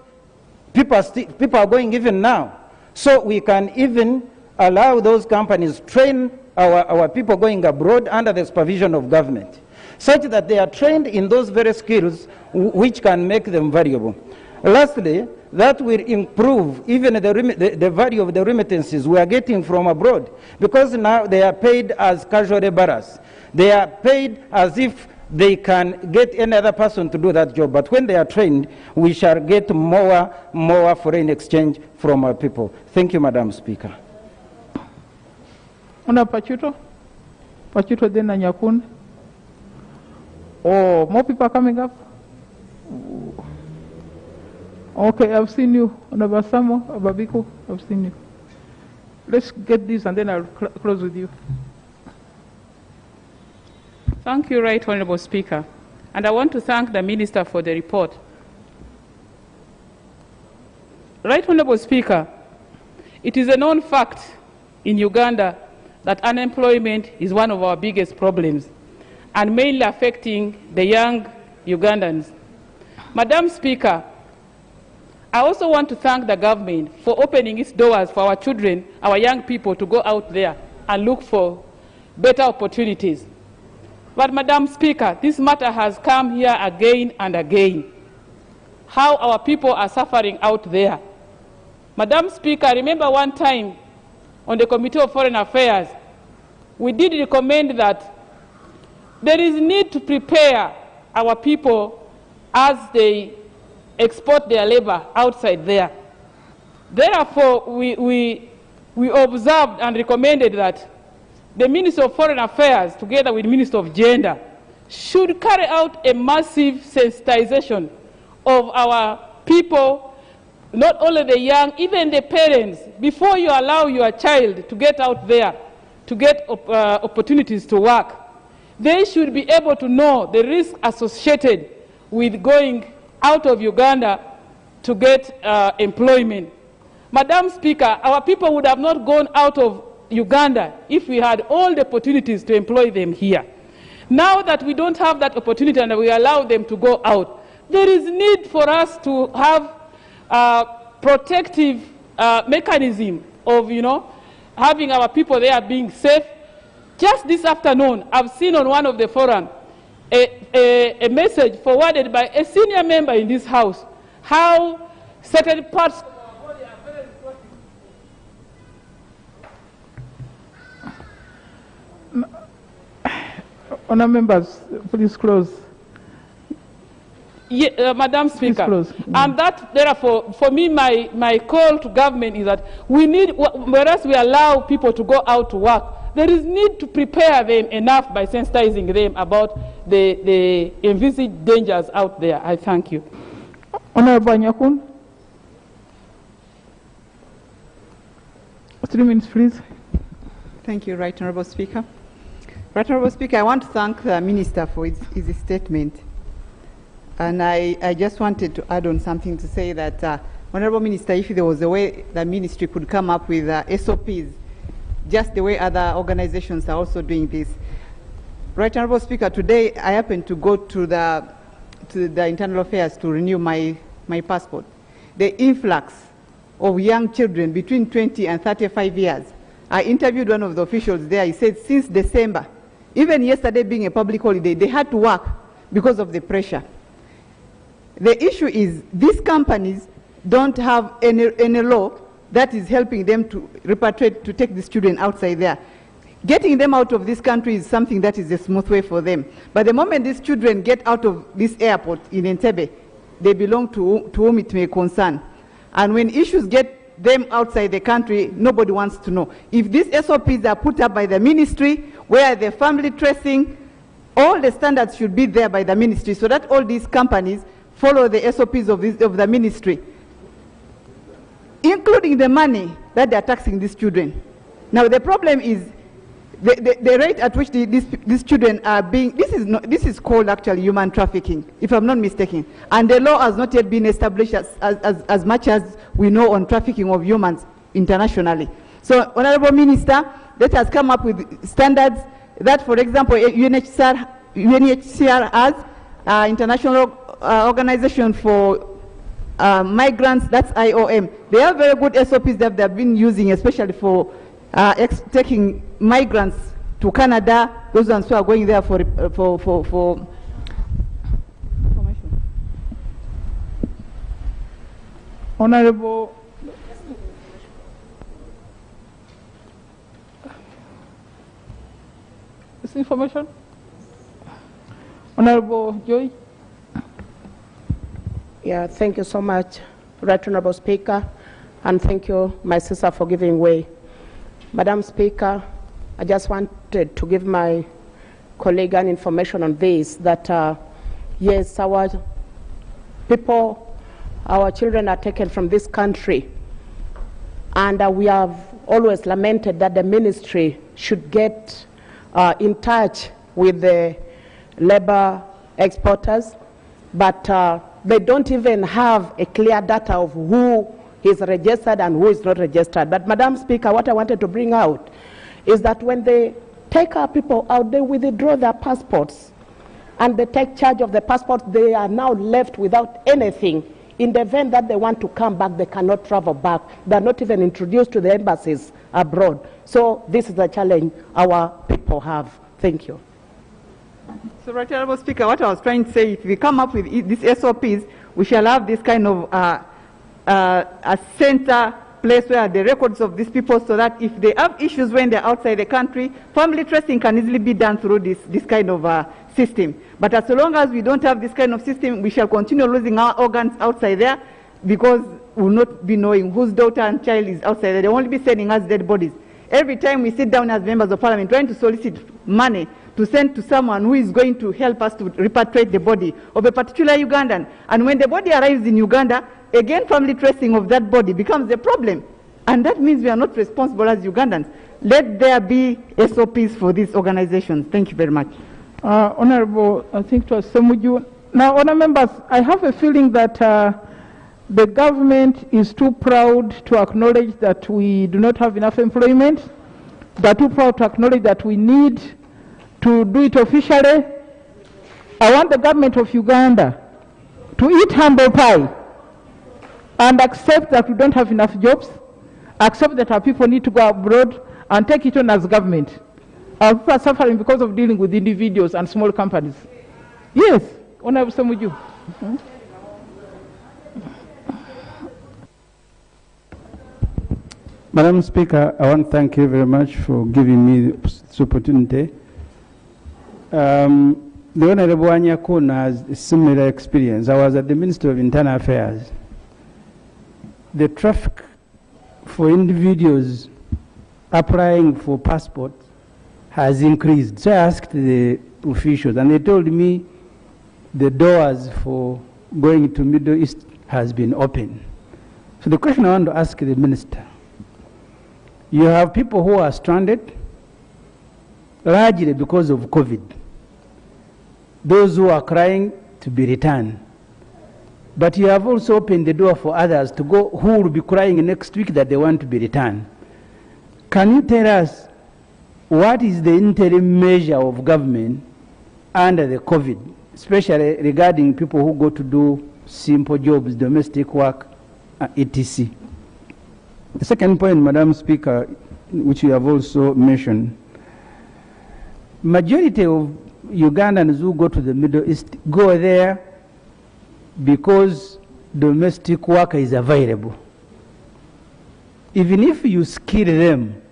people are going even now. So we can even allow those companies train our people going abroad under the supervision of government, such that they are trained in those very skills which can make them valuable. Lastly, that will improve even the value of the remittances we are getting from abroad, because now they are paid as casual laborers. They are paid as if they can get any other person to do that job. But when they are trained, we shall get more foreign exchange from our people. Thank you, Madam Speaker. Una Pachuto? Pachuto then Nanyakun? Oh, more people are coming up? Okay, I've seen you. Onabasamo, Ababiku, I've seen you. Let's get this and then I'll close with you. Thank you, Right Honourable Speaker. And I want to thank the Minister for the report. Right Honourable Speaker, it is a known fact in Uganda that unemployment is one of our biggest problems, and mainly affecting the young Ugandans. Madam Speaker, I also want to thank the government for opening its doors for our children, our young people, to go out there and look for better opportunities. But Madam Speaker, this matter has come here again and again, how our people are suffering out there. Madam Speaker, I remember one time on the Committee of Foreign Affairs, we did recommend that there is need to prepare our people as they export their labor outside there. Therefore, we observed and recommended that the Minister of Foreign Affairs, together with the Minister of Gender, should carry out a massive sensitization of our people, not only the young, even the parents. Before you allow your child to get out there, to get opportunities to work, they should be able to know the risk associated with going out of Uganda to get employment. Madam Speaker, our people would have not gone out of Uganda if we had all the opportunities to employ them here. Now that we don't have that opportunity and we allow them to go out, there is need for us to have a protective mechanism of, having our people there being safe. Just this afternoon, I've seen on one of the forums a message forwarded by a senior member in this House, how certain parts Honourable members, please close. Yeah, Madam Speaker, and that, therefore, for me, my call to government is that we need, whereas we allow people to go out to work, there is need to prepare them enough by sensitizing them about the envisaged dangers out there. I thank you. Honorable Nyakun. 3 minutes, please. Thank you, Right Honourable Speaker. Right Honourable Speaker, I want to thank the Minister for his statement. And I just wanted to add on something to say that, Honourable Minister, if there was a way the ministry could come up with SOPs, just the way other organizations are also doing this. Right Honourable Speaker, today I happened to go to the Internal Affairs to renew my passport. The influx of young children between 20 and 35 years. I interviewed one of the officials there. He said since December, even yesterday being a public holiday, they had to work because of the pressure. The issue is these companies don't have any law that is helping them to repatriate, to take these children outside there. Getting them out of this country is something that is a smooth way for them. But the moment these children get out of this airport in Entebbe, they belong to whom it may concern. And when issues get them outside the country, nobody wants to know. If these SOPs are put up by the ministry, where the family tracing, all the standards should be there by the ministry so that all these companies follow the SOPs of the ministry, including the money that they are taxing these children. Now the problem is the rate at which these children are being, this is called actually human trafficking, if I'm not mistaken. And the law has not yet been established as much as we know on trafficking of humans internationally. So, Honorable Minister, let us come up with standards that, for example, UNHCR has, International Organization for Migrants, that's IOM. They have very good SOPs that they've been using, especially for taking migrants to Canada, those ones who are going there for Honorable this information. Honorable Joy. Yeah, thank you so much, Right Honourable Speaker, and thank you, my sister, for giving way. Madam Speaker, I just wanted to give my colleague an information on this, that yes, our people, our children are taken from this country, and we have always lamented that the ministry should get in touch with the labor exporters, but they don't even have a clear data of who is registered and who is not registered. But Madam Speaker, what I wanted to bring out is that when they take our people out, they withdraw their passports and they take charge of the passports. They are now left without anything. In the event that they want to come back, they cannot travel back. They're not even introduced to the embassies abroad. So this is a challenge our people have. Thank you. So, Right Honourable Speaker, what I was trying to say, if we come up with these SOPs, we shall have this kind of a center place where the records of these people, so that if they have issues when they're outside the country, family tracing can easily be done through this kind of system. But as long as we don't have this kind of system, we shall continue losing our organs outside there, because we will not be knowing whose daughter and child is outside there. They will only be sending us dead bodies. Every time we sit down as members of parliament trying to solicit money to send to someone who is going to help us to repatriate the body of a particular Ugandan, and when the body arrives in Uganda, again family tracing of that body becomes a problem. And that means we are not responsible as Ugandans. Let there be SOPs for these organizations. Thank you very much. Honorable, I think it was Semuju. Now, honour members, I have a feeling that the government is too proud to acknowledge that we do not have enough employment. They are too proud to acknowledge that we need to do it officially. I want the government of Uganda to eat humble pie and accept that we don't have enough jobs, accept that our people need to go abroad, and take it on as government. Our people are suffering because of dealing with individuals and small companies. Yes, Honorable Semuju. Madam Speaker, I want to thank you very much for giving me this opportunity. The Honorable Anyakun has a similar experience. I was at the Ministry of Internal Affairs. The traffic for individuals applying for passports has increased. So I asked the officials, and they told me the doors for going to Middle East has been open. So the question I want to ask the minister, you have people who are stranded, largely because of COVID. Those who are crying to be returned. But you have also opened the door for others to go who will be crying next week that they want to be returned. Can you tell us what is the interim measure of government under the COVID, especially regarding people who go to do simple jobs, domestic work, etc.? The second point, Madam Speaker, which you have also mentioned, majority of Ugandans who go to the Middle East go there because domestic work is available. Even if you skill them,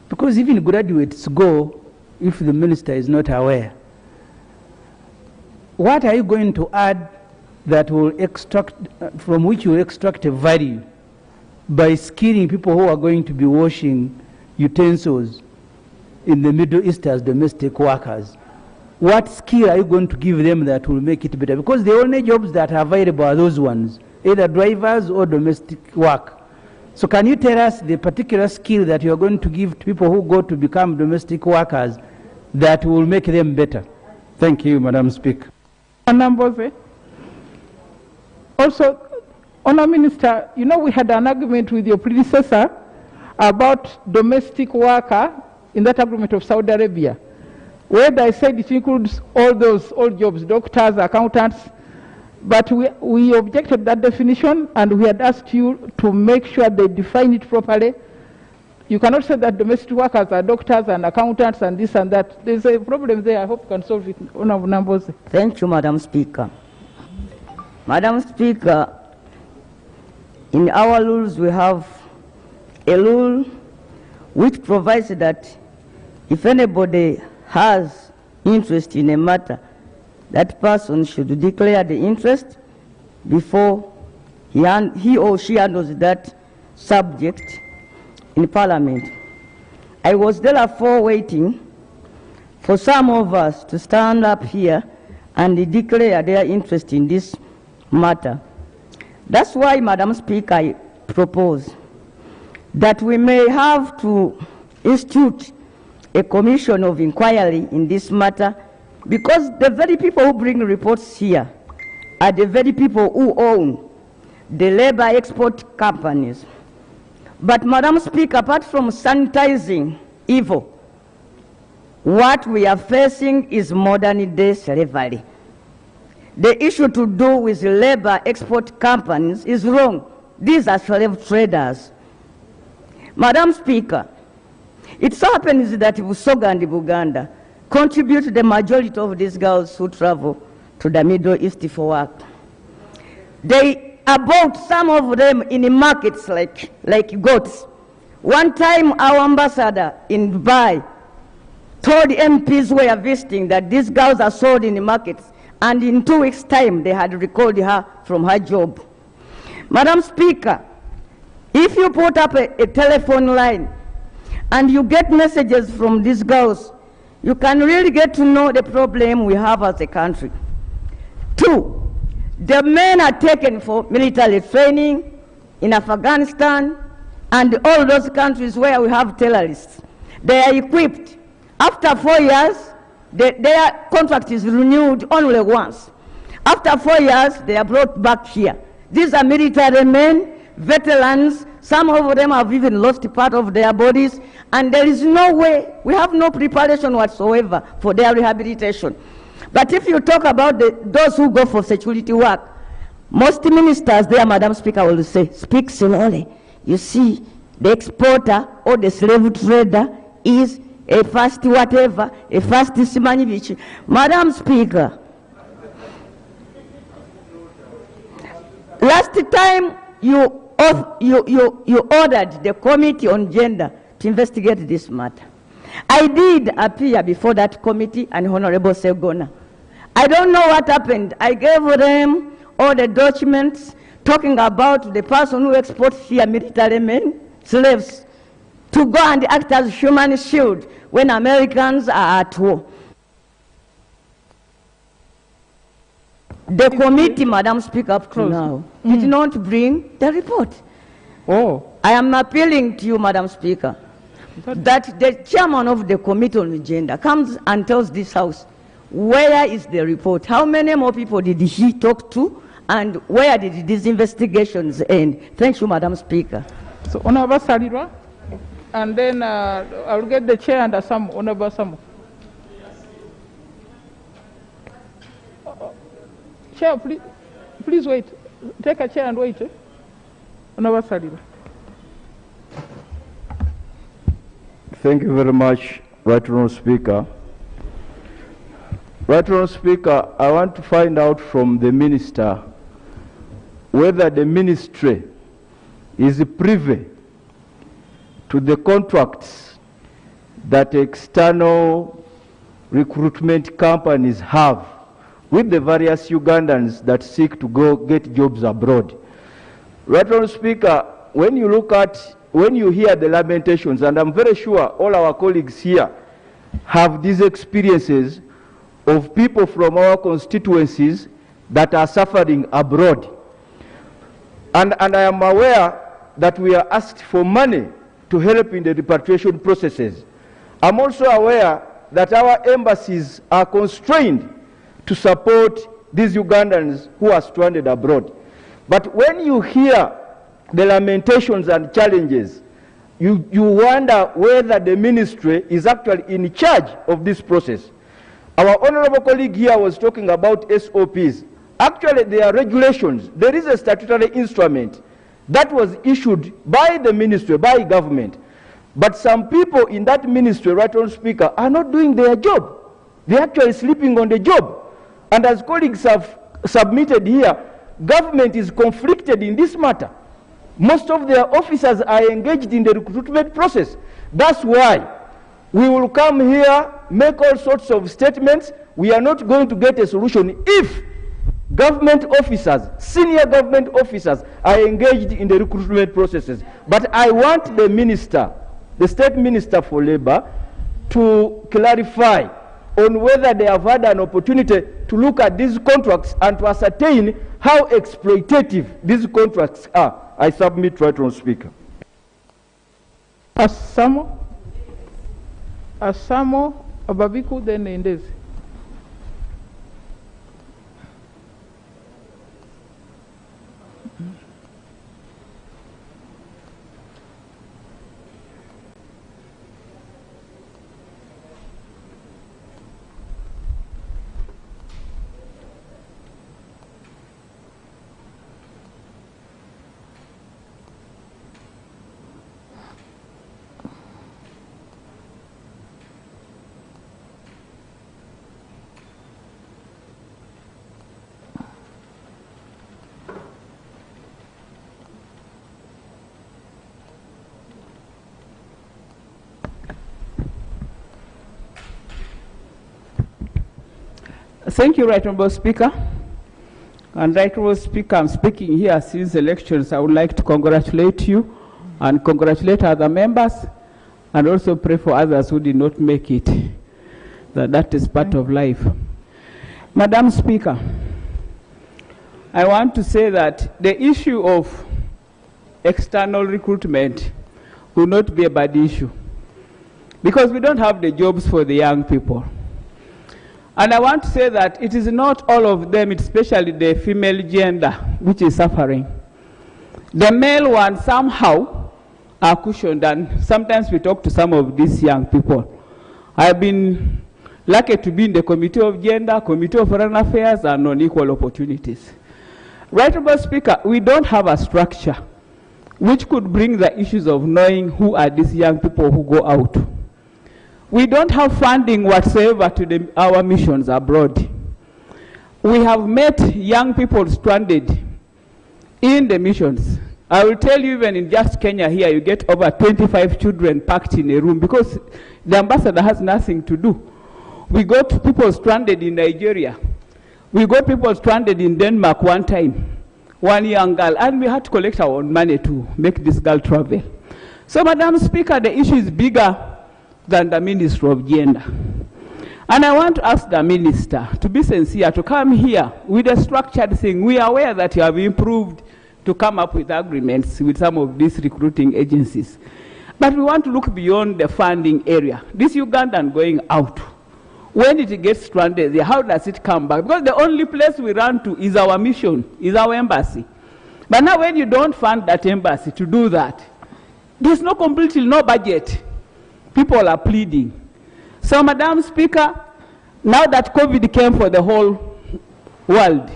because even graduates go if the minister is not aware. What are you going to add that will extract, from which you will extract a value by skilling people who are going to be washing utensils in the Middle East as domestic workers? What skill are you going to give them that will make it better? Because the only jobs that are available are those ones, either drivers or domestic work. So can you tell us the particular skill that you are going to give to people who go to become domestic workers that will make them better? Thank you, Madam Speaker. Also, Honour Minister, you know we had an argument with your predecessor about domestic worker in that agreement of Saudi Arabia, where I said it includes all jobs, doctors, accountants, but we objected that definition, and we had asked you to make sure they define it properly. You cannot say that domestic workers are doctors and accountants and this and that. There's a problem there. I hope you can solve it. Honourable Namboze. Thank you, Madam Speaker. Madam Speaker, in our rules we have a rule which provides that if anybody has interest in a matter, that person should declare the interest before he or she handles that subject in Parliament. I was therefore waiting for some of us to stand up here and declare their interest in this matter. That's why, Madam Speaker, I propose that we may have to institute a commission of inquiry in this matter, because the very people who bring reports here are the very people who own the labor export companies. But, Madam Speaker, apart from sanitizing evil, what we are facing is modern-day slavery. The issue to do with labor export companies is wrong. These are slave traders. Madam Speaker, it so happens that Busoga and Buganda contribute the majority of these girls who travel to the Middle East for work. They are bought, some of them, in markets like goats. One time our ambassador in Dubai told MPs who were visiting that these girls are sold in the markets, and in 2 weeks' time they had recalled her from her job. Madam Speaker, if you put up a telephone line and you get messages from these girls, you can really get to know the problem we have as a country. 2, the men are taken for military training in Afghanistan and all those countries where we have terrorists. They are equipped. After 4 years, their contract is renewed only once. After 4 years, they are brought back here. These are military men, veterans. Some of them have even lost part of their bodies, and there is no way, we have no preparation whatsoever for their rehabilitation. But if you talk about those who go for security work, most ministers there, Madam Speaker, will say, speak slowly. You see, the exporter or the slave trader is a first whatever, a first Simanyivichi. Madam Speaker, last time you ordered the Committee on Gender to investigate this matter. I did appear before that committee and Honorable Segona. I don't know what happened. I gave them all the documents talking about the person who exports here military men, slaves. to go and act as human shield when Americans are at war. The committee, Madam Speaker, up to now, did not bring the report. I am appealing to you, Madam Speaker, that the chairman of the Committee on Gender comes and tells this House, where is the report? How many more people did he talk to? And where did these investigations end? Thank you, Madam Speaker. So, Honorable Salirwa, and then I'll get the chair and some Honorable Samu. Chair, please wait. Take a chair and wait. Honorable Salirwa. Thank you very much, Right Honourable Speaker. Right Honourable Speaker, I want to find out from the Minister whether the Ministry is privy to the contracts that external recruitment companies have with the various Ugandans that seek to go get jobs abroad. Right Honourable Speaker, when you hear the lamentations, and I'm very sure all our colleagues here have these experiences of people from our constituencies that are suffering abroad. And I am aware that we are asked for money to help in the repatriation processes. I'm also aware that our embassies are constrained to support these Ugandans who are stranded abroad. But when you hear the lamentations and challenges, you wonder whether the ministry is actually in charge of this process. Our honorable colleague here was talking about SOPs. Actually, there are regulations. There is a statutory instrument that was issued by the ministry, by government. But some people in that ministry, Right Honourable Speaker, are not doing their job. They're actually sleeping on the job. And as colleagues have submitted here, government is conflicted in this matter. Most of their officers are engaged in the recruitment process. That's why we will come here, make all sorts of statements. We are not going to get a solution if government officers, senior government officers, are engaged in the recruitment processes. But I want the minister, the State Minister for Labour, to clarify on whether they have had an opportunity to look at these contracts and to ascertain how exploitative these contracts are. I submit, Right Honourable Speaker. Asamo, Ababiku, then Ndezi. Thank you, Right Honourable Speaker. And Right Honourable Speaker, I'm speaking here since elections. I would like to congratulate you and congratulate other members and also pray for others who did not make it. That is part of life. Madam Speaker, I want to say that the issue of external recruitment will not be a bad issue because we don't have the jobs for the young people. And I want to say that it is not all of them, especially the female gender, which is suffering. The male ones somehow are cushioned, and sometimes we talk to some of these young people. I've been lucky to be in the Committee of Gender, Committee of Foreign Affairs, and on equal opportunities. Right Honourable Speaker, we don't have a structure which could bring the issues of knowing who are these young people who go out. We don't have funding whatsoever to our missions abroad. We have met young people stranded in the missions. I will tell you, even in just Kenya here, you get over 25 children packed in a room because the ambassador has nothing to do. We got people stranded in Nigeria. We got people stranded in Denmark one time, one young girl, and we had to collect our own money to make this girl travel. So, Madam Speaker, the issue is bigger than the Ministry of Gender. And I want to ask the Minister to be sincere, to come here with a structured thing. We are aware that you have improved to come up with agreements with some of these recruiting agencies. But we want to look beyond the funding area. This Ugandan going out, when it gets stranded there, how does it come back? Because the only place we run to is our mission, is our embassy. But now when you don't fund that embassy to do that, there's completely no budget. People are pleading. So, Madam Speaker, now that COVID came for the whole world,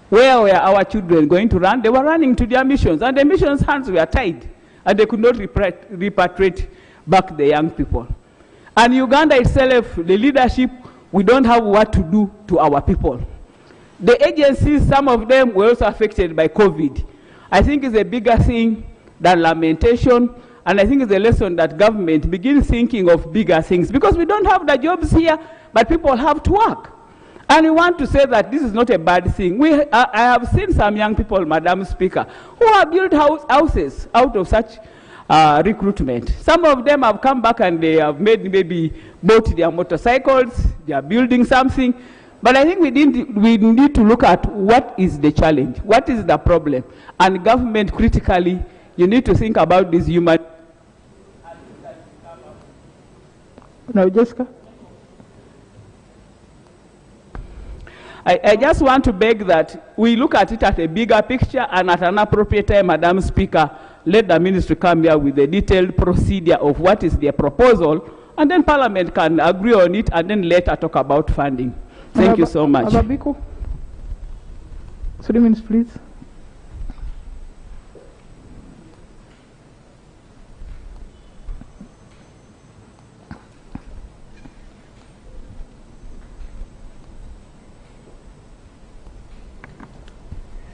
where were our children going to run? They were running to their missions, and the missions' hands were tied, and they could not repatriate back the young people. And Uganda itself, the leadership, we don't have what to do to our people. The agencies, some of them were also affected by COVID. I think it's a bigger thing than lamentation, and I think it's a lesson that government begin thinking of bigger things, because we don't have the jobs here, but people have to work. And we want to say that this is not a bad thing. I have seen some young people, Madam Speaker, who have built houses out of such recruitment. Some of them have come back and they have maybe bought their motorcycles, they are building something. But I think we need to look at what is the challenge, what is the problem. And government critically, you need to think about this human. No, Jessica? I just want to beg that we look at it at a bigger picture, and at an appropriate time, Madam Speaker, let the ministry come here with a detailed procedure of what is their proposal, and then Parliament can agree on it, and then later talk about funding. Thank you so much. Ababiko? 3 minutes, please.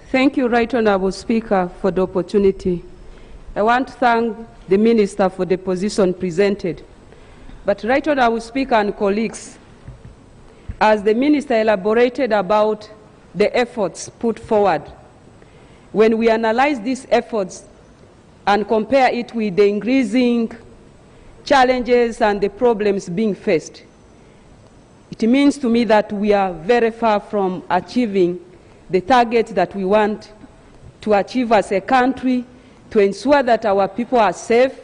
Thank you, Right Honourable Speaker, for the opportunity. I want to thank the Minister for the position presented. But Right Honourable Speaker and colleagues, as the Minister elaborated about the efforts put forward, when we analyze these efforts and compare it with the increasing challenges and the problems being faced, it means to me that we are very far from achieving the target that we want to achieve as a country, to ensure that our people are safe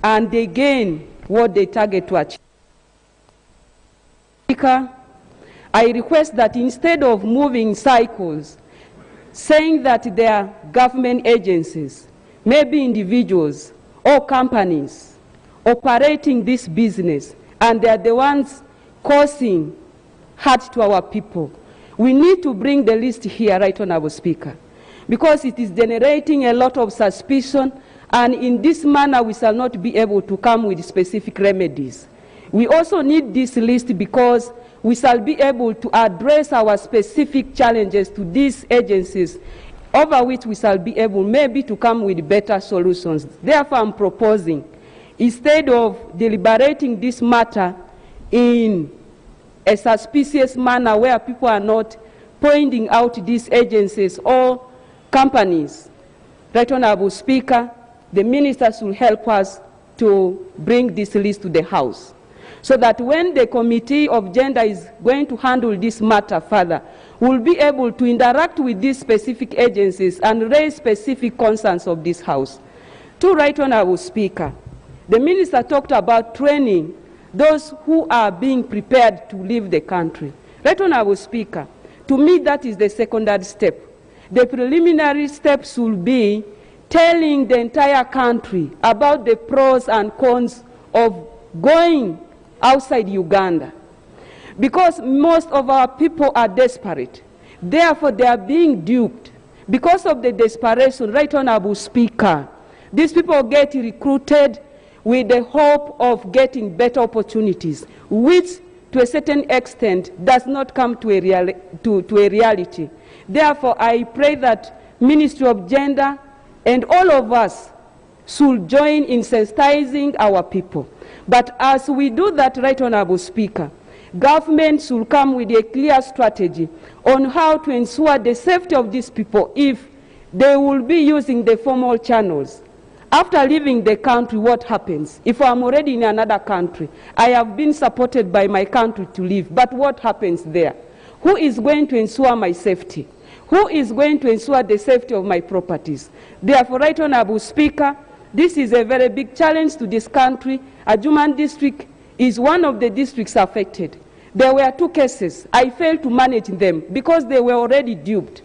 and they gain what they target to achieve. Speaker, I request that instead of moving cycles, saying that they are government agencies, maybe individuals or companies operating this business, and they are the ones causing hurt to our people, we need to bring the list here, Right Honourable Speaker, because it is generating a lot of suspicion, and in this manner we shall not be able to come with specific remedies. We also need this list because we shall be able to address our specific challenges to these agencies, over which we shall be able maybe to come with better solutions. Therefore, I'm proposing, instead of deliberating this matter in a suspicious manner where people are not pointing out these agencies or companies, Right Honourable Speaker, the ministers will help us to bring this list to the House, so that when the Committee of Gender is going to handle this matter further, we'll be able to interact with these specific agencies and raise specific concerns of this House. To Right Honourable Speaker, the minister talked about training those who are being prepared to leave the country. Right Honourable Speaker, to me that is the secondary step. The preliminary steps will be telling the entire country about the pros and cons of going outside Uganda. Because most of our people are desperate. Therefore, they are being duped. Because of the desperation, Right Honourable Speaker, these people get recruited with the hope of getting better opportunities, which to a certain extent does not come to a reality. Therefore, I pray that Ministry of Gender and all of us should join in sensitizing our people. But as we do that, Right Honourable Speaker, government should come with a clear strategy on how to ensure the safety of these people if they will be using the formal channels. After leaving the country, what happens? If I'm already in another country, I have been supported by my country to leave, but what happens there? Who is going to ensure my safety? Who is going to ensure the safety of my properties? Therefore, Right Honourable Speaker, this is a very big challenge to this country. Adjuman district is one of the districts affected. There were 2 cases. I failed to manage them because they were already duped.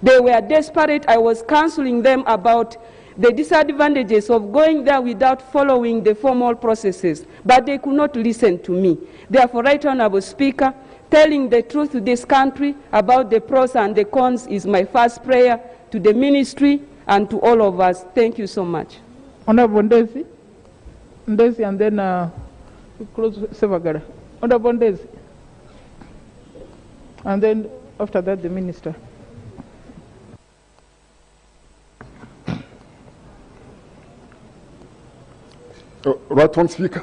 They were desperate. I was counseling them about the disadvantages of going there without following the formal processes, but they could not listen to me. Therefore, Right Honourable Speaker, telling the truth to this country about the pros and the cons is my first prayer to the ministry and to all of us. Thank you so much. Honourable Ndezi. Ndezi, and then we close Sevagara. Honourable Ndezi. And then after that, the minister. Right Honourable Speaker,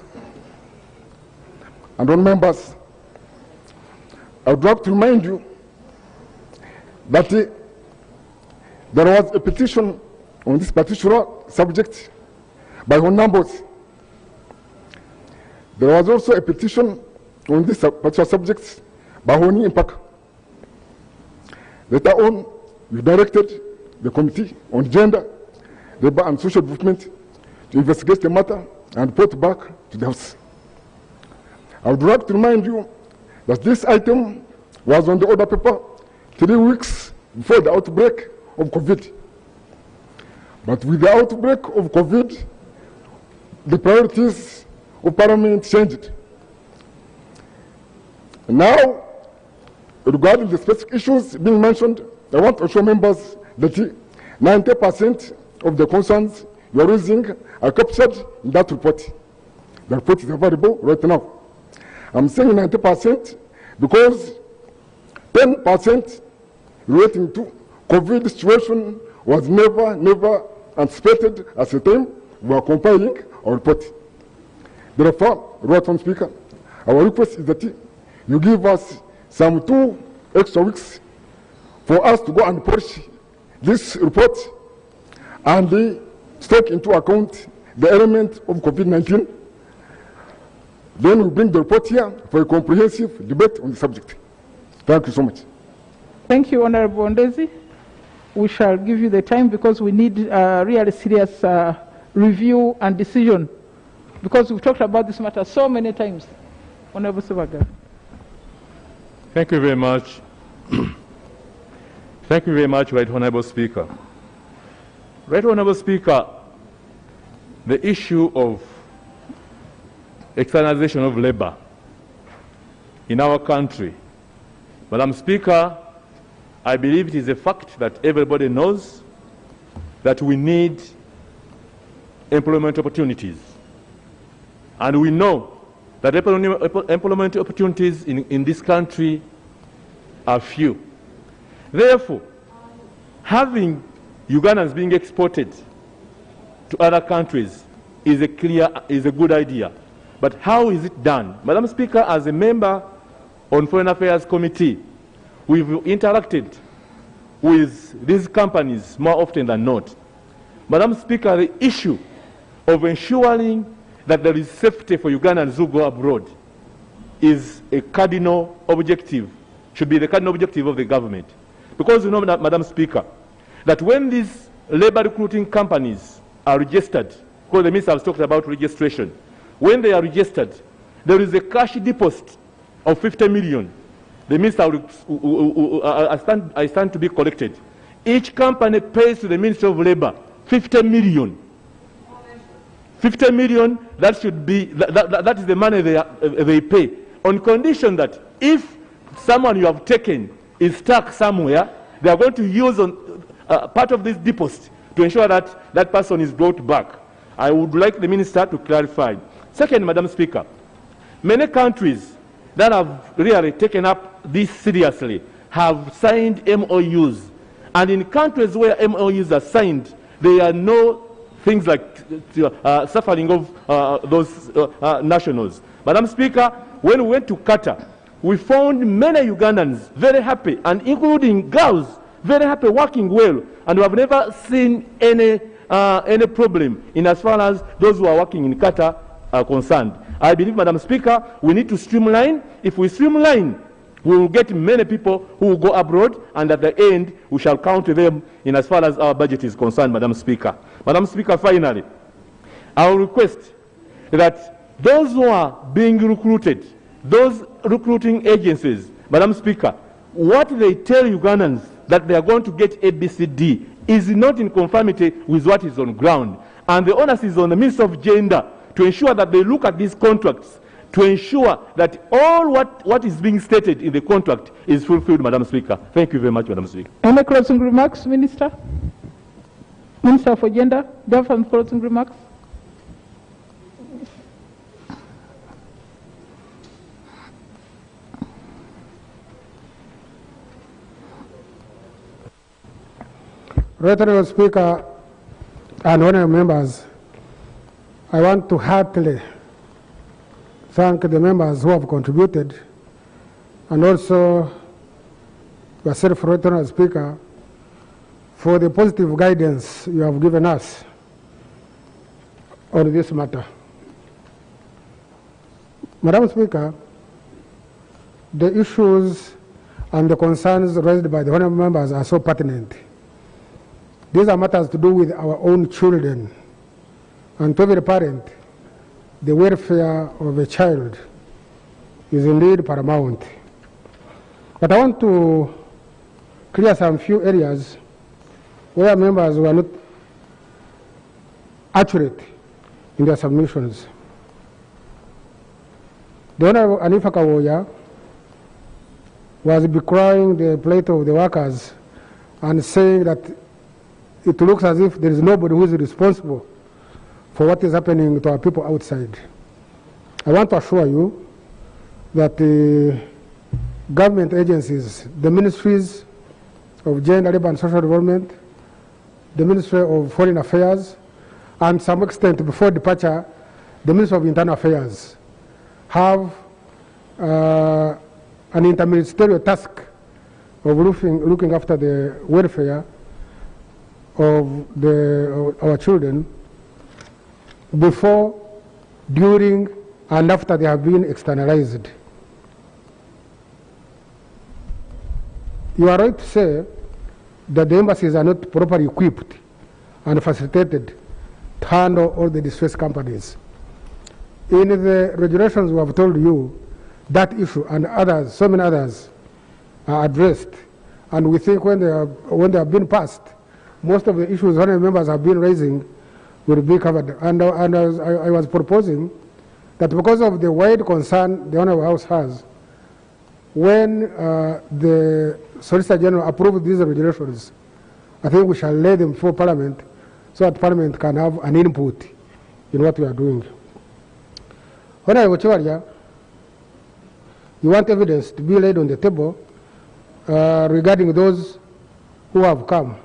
and all members, I would like to remind you that there was a petition on this particular subject by Honambos. There was also a petition on this particular subject by Honi Impaka. Later on, we directed the Committee on Gender, Labour and Social Development to investigate the matter and report back to the House. I would like to remind you that this item was on the order paper 3 weeks before the outbreak of COVID. But with the outbreak of COVID, the priorities of Parliament changed. Now, regarding the specific issues being mentioned, I want to assure members that 90% of the concerns you are raising are captured in that report. The report is available right now. I'm saying 90% because 10% relating to COVID situation was never anticipated at the time we are compiling our report. Therefore, Right Honourable Speaker, our request is that you give us some 2 extra weeks for us to go and polish this report and take into account the element of COVID-19. Then we bring the report here for a comprehensive debate on the subject. Thank you so much. Thank you, Honourable Ndezi. We shall give you the time because we need a really serious review and decision because we've talked about this matter so many times. Honourable Sevagara. Thank you very much. Thank you very much, Right Honourable Speaker. Right Honourable Speaker, the issue of externalization of labour in our country, Madam Speaker, I believe it is a fact that everybody knows that we need employment opportunities. And we know that employment opportunities in this country are few. Therefore, having Ugandans being exported to other countries is a good idea. But how is it done? Madam Speaker, as a member on Foreign Affairs Committee, we've interacted with these companies more often than not. Madam Speaker, the issue of ensuring that there is safety for Ugandans who go abroad is a cardinal objective, should be the cardinal objective of the government. Because you know, Madam Speaker, that when these labor recruiting companies are registered, because the Minister has talked about registration, when they are registered, there is a cash deposit of 50 million. The Minister I stand to be collected. Each company pays to the Ministry of Labour 50 million. 50 million, that should be, that is the money they pay, on condition that if someone you have taken is stuck somewhere, they are going to use on, part of this deposit to ensure that that person is brought back. I would like the Minister to clarify. Second, Madam Speaker, many countries that have really taken up this seriously have signed MOUs. And in countries where MOUs are signed, there are no things like suffering of those nationals. Madam Speaker, when we went to Qatar, we found many Ugandans very happy, and including girls, very happy, working well, and we have never seen any any problem in as far as those who are working in Qatar are concerned. I believe, Madam Speaker, we need to streamline. If we streamline, we will get many people who will go abroad, and at the end, we shall count them in as far as our budget is concerned, Madam Speaker. Madam Speaker, finally, I will request that those who are being recruited, those recruiting agencies, Madam Speaker, what they tell Ugandans that they are going to get ABCD is not in conformity with what is on ground. And the onus is on the Minister of Gender to ensure that they look at these contracts, to ensure that all what is being stated in the contract is fulfilled, Madam Speaker. Thank you very much, Madam Speaker. Any closing remarks, Minister? Minister for Gender, do you have some closing remarks? Right Honourable Speaker and honourable members, I want to heartily thank the members who have contributed, and also yourself, Right Honourable Speaker, for the positive guidance you have given us on this matter. Madam Speaker, the issues and the concerns raised by the honourable members are so pertinent. These are matters to do with our own children, and to every parent, the welfare of a child is indeed paramount. But I want to clear some few areas where members were not accurate in their submissions. The Honourable Anifa Kawoya was decrying the plight of the workers and saying that it looks as if there is nobody who is responsible for what is happening to our people outside. I want to assure you that the government agencies, the ministries of Gender, Labour and Social Development, the Ministry of Foreign Affairs, and to some extent before departure, the Ministry of Internal Affairs, have an interministerial task of looking after the welfare of our children before, during, and after they have been externalized. You are right to say that the embassies are not properly equipped and facilitated to handle all the distressed companies. In the regulations we have told you, that issue and others, so many others, are addressed, and we think when they have been passed, most of the issues honourable members have been raising will be covered. And I was proposing that because of the wide concern the Honourable House has, when the Solicitor General approved these regulations, I think we shall lay them before Parliament so that Parliament can have an input in what we are doing. Honourable Chiwaria, you want evidence to be laid on the table regarding those who have come.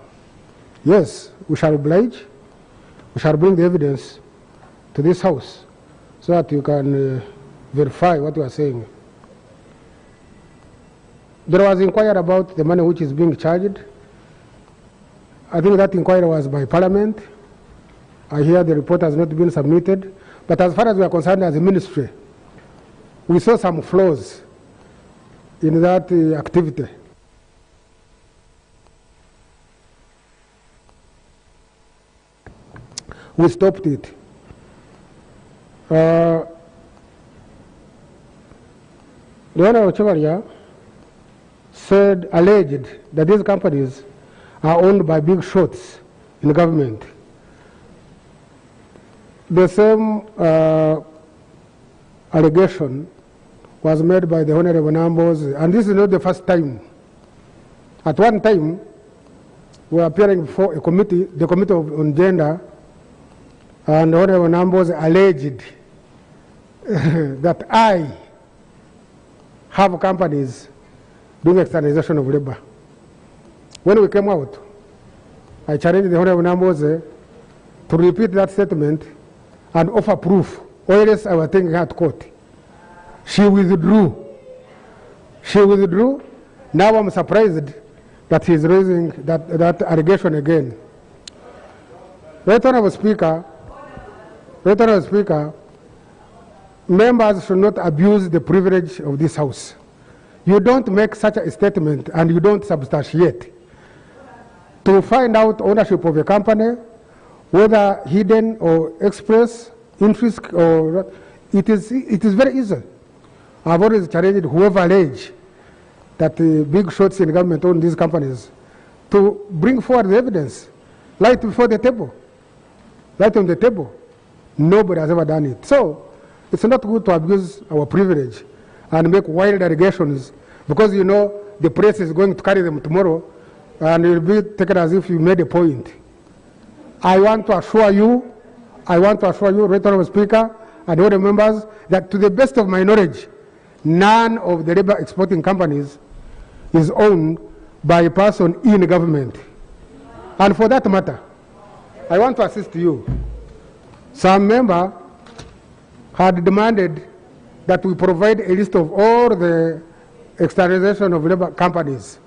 Yes, we shall oblige. We shall bring the evidence to this House so that you can verify what you are saying. There was inquiry about the money which is being charged. I think that inquiry was by Parliament. I hear the report has not been submitted. But as far as we are concerned as a ministry, we saw some flaws in that activity. We stopped it. The Honourable Chiwaria said, alleged that these companies are owned by big shots in the government. The same allegation was made by the Honourable Nambos, and this is not the first time. At one time, we were appearing before a committee, the Committee on Gender, and Honourable Nambos alleged that I have companies doing externalization of labor. When we came out, I challenged the Honourable Nambos to repeat that statement and offer proof, or else I was taking her to court. She withdrew. She withdrew. Now I'm surprised that he's raising that allegation again. Right Honorable Speaker, members should not abuse the privilege of this House. You don't make such a statement and you don't substantiate. To find out ownership of a company, whether hidden or express interest, or it is very easy. I've always challenged whoever alleged that the big shots in government own these companies to bring forward the evidence, right before the table, right on the table. Nobody has ever done it. So it's not good to abuse our privilege and make wild allegations, because you know the press is going to carry them tomorrow and it will be taken as if you made a point. I want to assure you, Right Honorable Speaker, and all the members, that to the best of my knowledge, none of the labor exporting companies is owned by a person in government. And for that matter, I want to assist you. Some member had demanded that we provide a list of all the externalization of labor companies.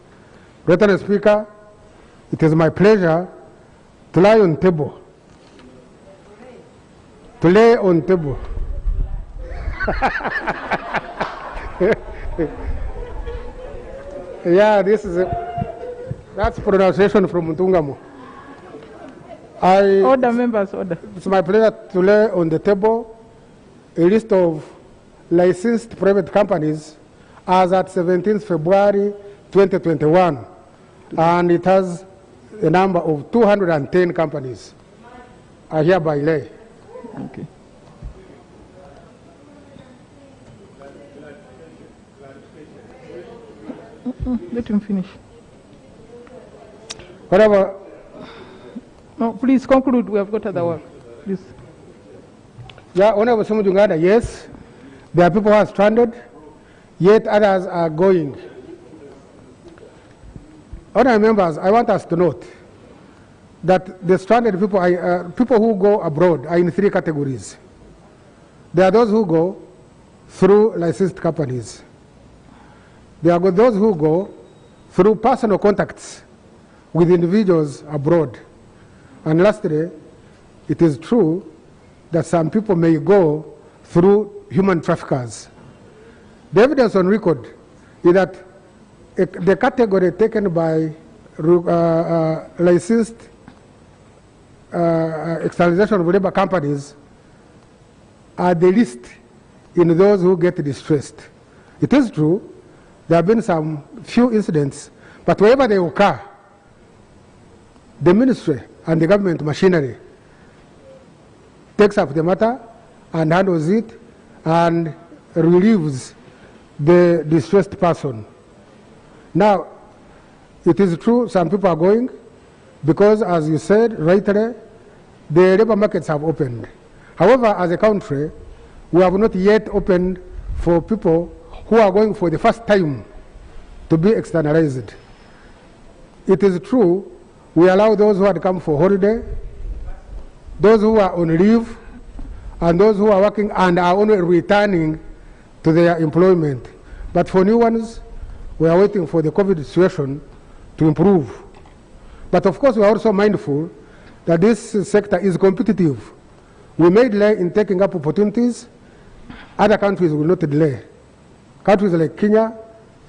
Right Honorable Speaker, it is my pleasure to lay on table. Yeah, that's pronunciation from Ntungamo. Order, members, order. It's my pleasure to lay on the table a list of licensed private companies as at 17th February 2021, and it has a number of 210 companies. I hereby lay. Okay. Let him finish. Whatever. No, please conclude. We have got other work. Please. Yeah, Honorable Samujungada, yes, there are people who are stranded, yet others are going. Honorable members, I want us to note that the stranded people, people who go abroad, are in three categories. There are those who go through licensed companies. There are those who go through personal contacts with individuals abroad. And lastly, it is true that some people may go through human traffickers. The evidence on record is that the category taken by licensed externalization of labor companies are the least in those who get distressed. It is true, there have been some few incidents, but wherever they occur, the ministry and the government machinery takes up the matter and handles it and relieves the distressed person. Now, it is true some people are going because, as you said rightly, the labor markets have opened. However, as a country, we have not yet opened for people who are going for the first time to be externalized. It is true, we allow those who had come for holiday, those who are on leave, and those who are working and are only returning to their employment. But for new ones, we are waiting for the COVID situation to improve. But of course, we are also mindful that this sector is competitive. We may delay in taking up opportunities. Other countries will not delay. Countries like Kenya,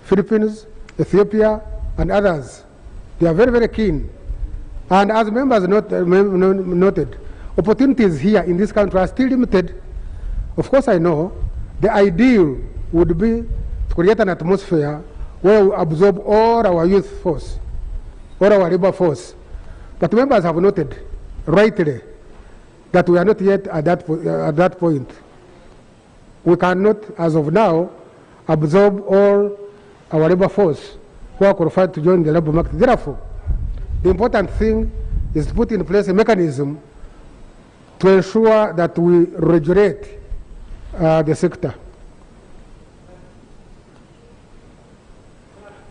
Philippines, Ethiopia, and others, they are very, very keen. And as members noted, opportunities here in this country are still limited. Of course, I know the ideal would be to create an atmosphere where we absorb all our youth force, all our labor force. But members have noted rightly that we are not yet at that point. We cannot, as of now, absorb all our labor force who are qualified to join the labor market. Therefore, the important thing is to put in place a mechanism to ensure that we regulate the sector.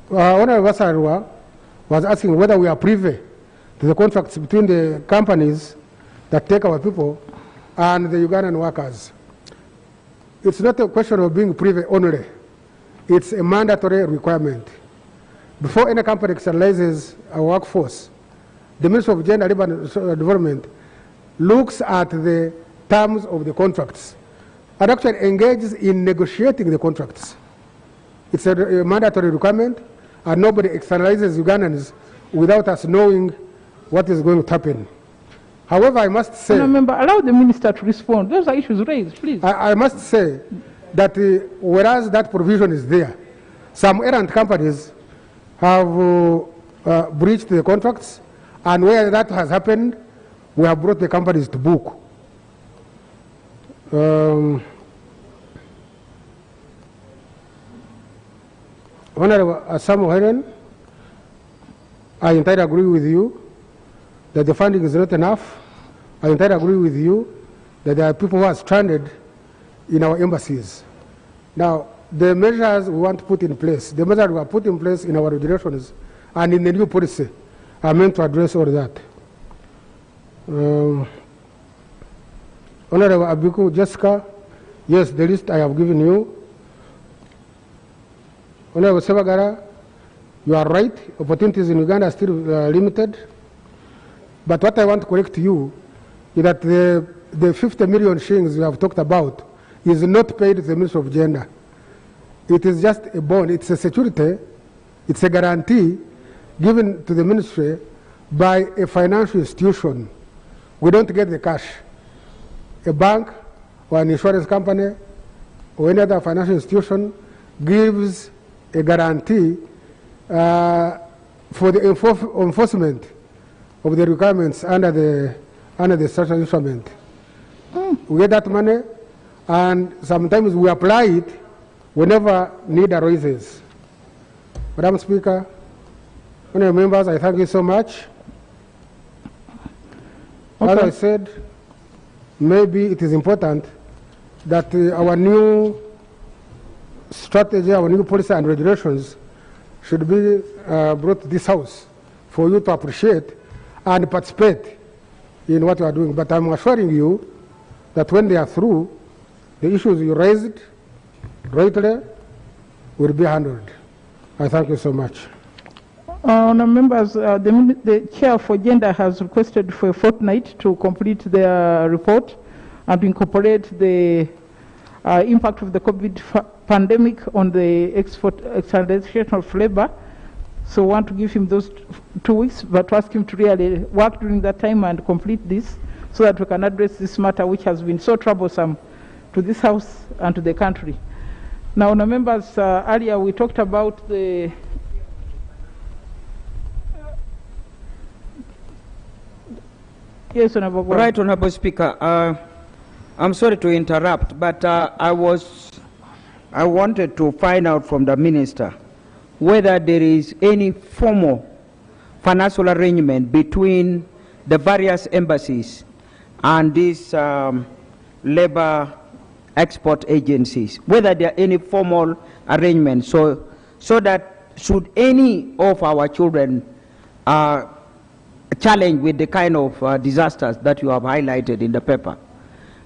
Honorable Vasarwa was asking whether we are privy to the contracts between the companies that take our people and the Ugandan workers. It's not a question of being privy only. It's a mandatory requirement. Before any company externalizes our workforce, the Ministry of Gender, Labour and Development looks at the terms of the contracts and actually engages in negotiating the contracts. It's a mandatory requirement, and nobody externalizes Ugandans without us knowing what is going to happen. However, I must say... No, member, allow the minister to respond. Those are issues raised, please. I must say that whereas that provision is there, some errant companies have breached the contracts, and where that has happened, we have brought the companies to book. Honorable Samuel Helen, I entirely agree with you that the funding is not enough. I entirely agree with you that there are people who are stranded in our embassies. Now, the measures we want to put in place, the measures we have put in place in our regulations and in the new policy are meant to address all that. Honorable Abiku Jessica, yes, the list I have given you. Honorable Sebagara, you are right, opportunities in Uganda are still limited. But what I want to correct you is that the 50 million shillings you have talked about is not paid to the Ministry of Gender. It is just a bond, it's a security, it's a guarantee given to the ministry by a financial institution. We don't get the cash. A bank or an insurance company or any other financial institution gives a guarantee for the enforcement of the requirements under the social instrument. We get that money, and sometimes we apply it whenever need arises. Madam Speaker, honourable members, I thank you so much. Okay. As I said, maybe it is important that our new strategy, our new policy and regulations should be brought to this House for you to appreciate and participate in what you are doing. But I'm assuring you that when they are through, the issues you raised rightly will be handled. I thank you so much. Honourable members, the Chair for Gender has requested for a fortnight to complete their report and to incorporate the impact of the COVID pandemic on the externalization of labour. So we want to give him those 2 weeks, but to ask him to really work during that time and complete this so that we can address this matter which has been so troublesome to this House and to the country. Now, members, earlier we talked about the yes, Honourable. Right, Honourable Speaker. I'm sorry to interrupt, but I wanted to find out from the Minister whether there is any formal financial arrangement between the various embassies and these labor export agencies, whether there are any formal arrangements so that should any of our children challenged with the kind of disasters that you have highlighted in the paper,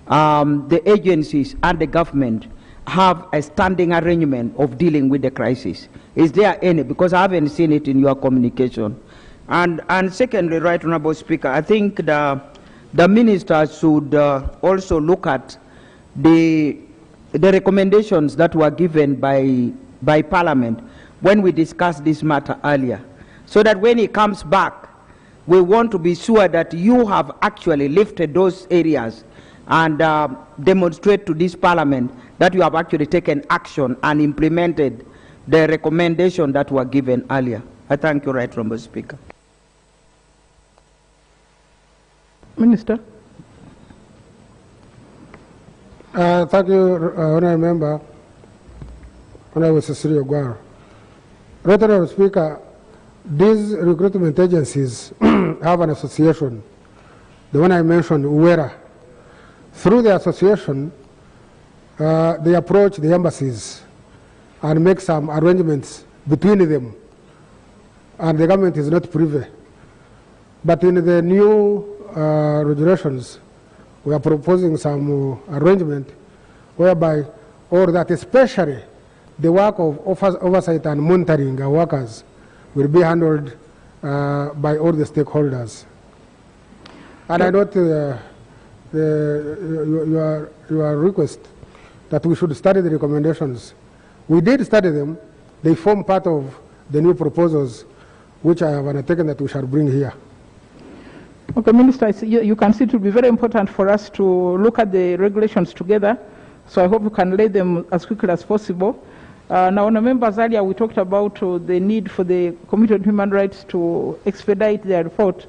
the agencies and the government have a standing arrangement of dealing with the crisis. Is there any? Because I haven't seen it in your communication. And secondly, Right Honourable Speaker, I think the minister should also look at the recommendations that were given by Parliament when we discussed this matter earlier, so that when he comes back, we want to be sure that you have actually lifted those areas and demonstrate to this Parliament that you have actually taken action and implemented the recommendation that were given earlier. I thank you, Right Honourable Speaker. Minister. Thank you, Honourable Member, Honourable Cecilia Ogwaro. Right Honourable Speaker, these recruitment agencies have an association, the one I mentioned, UWERA. Through the association, they approach the embassies and make some arrangements between them, and the government is not privy. But in the new regulations, we are proposing some arrangement whereby all that, especially the work of oversight and monitoring our workers, will be handled by all the stakeholders. And I note your request that we should study the recommendations. We did study them. They form part of the new proposals which I have undertaken that we shall bring here. Okay, Minister, you can see it will be very important for us to look at the regulations together, so I hope we can lay them as quickly as possible. Now, on the members earlier, we talked about the need for the Committee on Human Rights to expedite their report,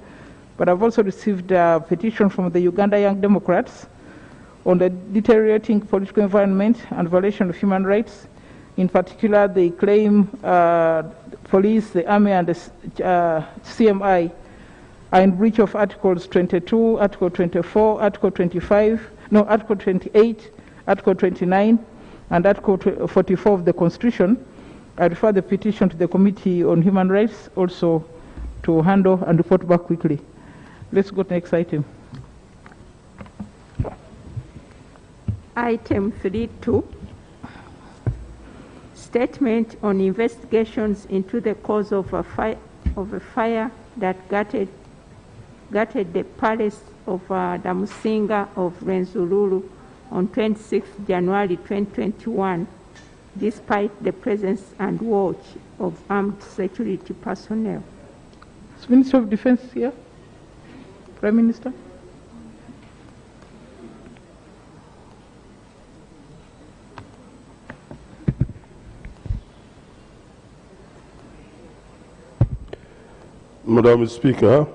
but I've also received a petition from the Uganda Young Democrats on the deteriorating political environment and violation of human rights. In particular, they claim police, the army, and the CMI are in breach of Articles 22, Article 24, Article 25, no, Article 28, Article 29, and Article 44 of the Constitution. I refer the petition to the Committee on Human Rights also to handle and report back quickly. Let's go to the next item. Item 3.2, statement on investigations into the cause of a fire that gutted the palace of Damusinga of Rwenzururu on 26 January 2021, despite the presence and watch of armed security personnel. Is Minister of Defense here? Prime Minister? Madam Speaker,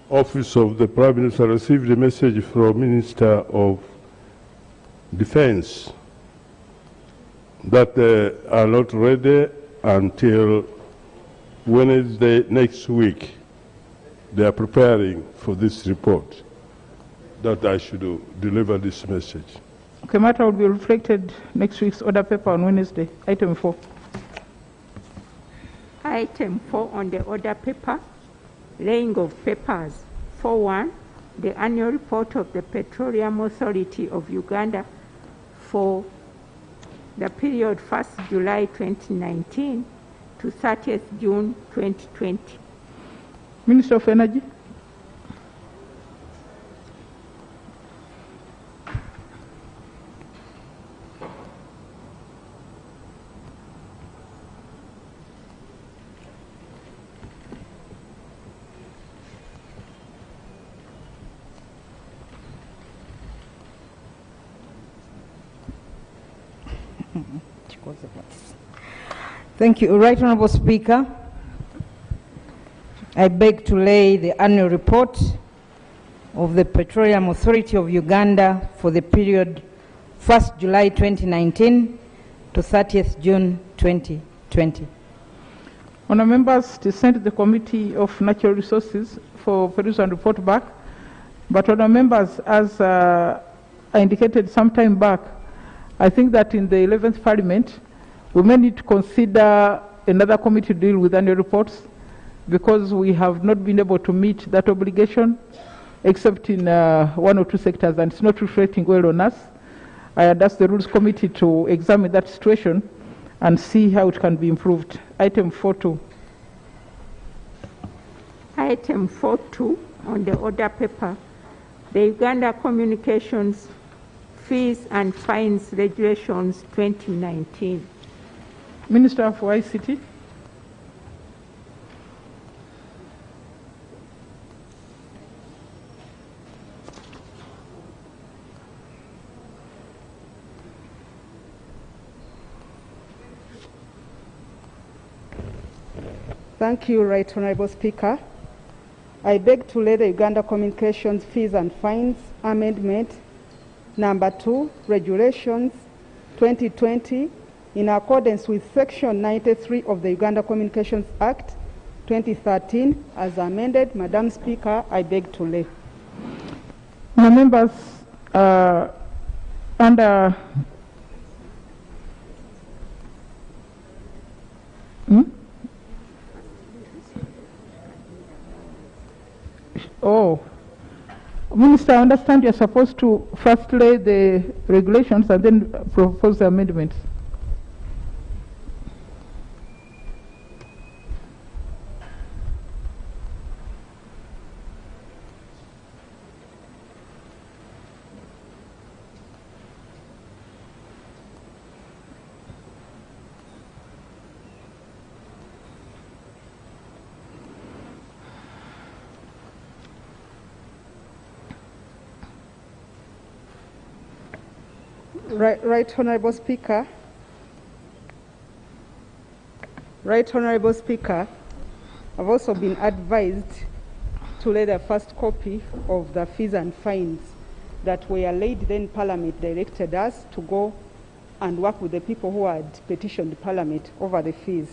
Office of the Prime Minister received a message from Minister of Defense that they are not ready until Wednesday next week. They are preparing for this report, that I should deliver this message. Okay, matter will be reflected next week's order paper on Wednesday. Item 4. Item 4 on the order paper, laying of papers. 4.1, the annual report of the Petroleum Authority of Uganda for the period 1st July 2019 to 30th June 2020. Minister of Energy. Thank you. Right Honourable Speaker, I beg to lay the annual report of the Petroleum Authority of Uganda for the period 1st July 2019 to 30th June 2020. Honourable members, to send to the Committee of Natural Resources for perusal and report back. But honourable members, as I indicated some time back, I think that in the 11th Parliament, we may need to consider another committee to deal with annual reports, because we have not been able to meet that obligation, except in 1 or 2 sectors, and it's not reflecting well on us. I had asked the Rules Committee to examine that situation and see how it can be improved. Item 4.2. Item 4.2 on the order paper, the Uganda Communications Fees and Fines Regulations 2019. Minister for ICT. Thank you, Right Honourable Speaker. I beg to lay the Uganda Communications Fees and Fines Amendment Number 2, Regulations 2020, in accordance with Section 93 of the Uganda Communications Act 2013, as amended. Madam Speaker, I beg to lay. My members, under Minister, I understand you're supposed to first lay the regulations and then propose the amendments. Right Honourable Speaker. Right Honourable Speaker, I've also been advised to lay the first copy of the fees and fines that were laid. Then Parliament directed us to go and work with the people who had petitioned Parliament over the fees.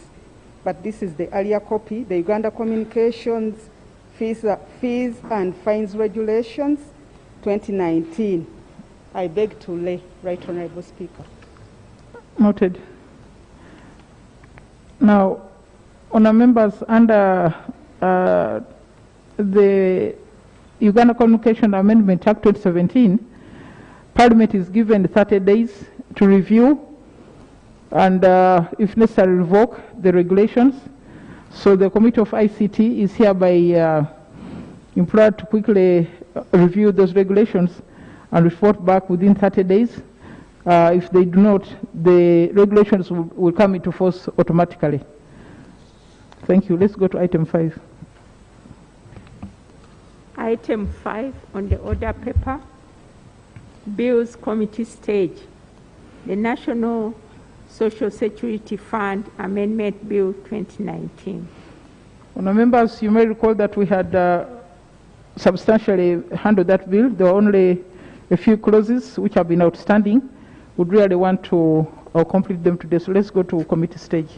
But this is the earlier copy, the Uganda Communications Fees and Fines Regulations 2019. I beg to lay, Right Honourable Speaker. Noted. Now, honourable members, under the Uganda Communication Amendment Act 2017, Parliament is given 30 days to review and, if necessary, revoke the regulations. So the Committee of ICT is hereby implored to quickly review those regulations and report back within 30 days. If they do not, the regulations will come into force automatically. Thank you. Let's go to item 5. Item 5 on the order paper, Bills Committee stage, the National Social Security Fund Amendment Bill 2019. Honourable members, you may recall that we had substantially handled that bill. There were only a few clauses which have been outstanding. Would really want to complete them today. So let's go to committee stage.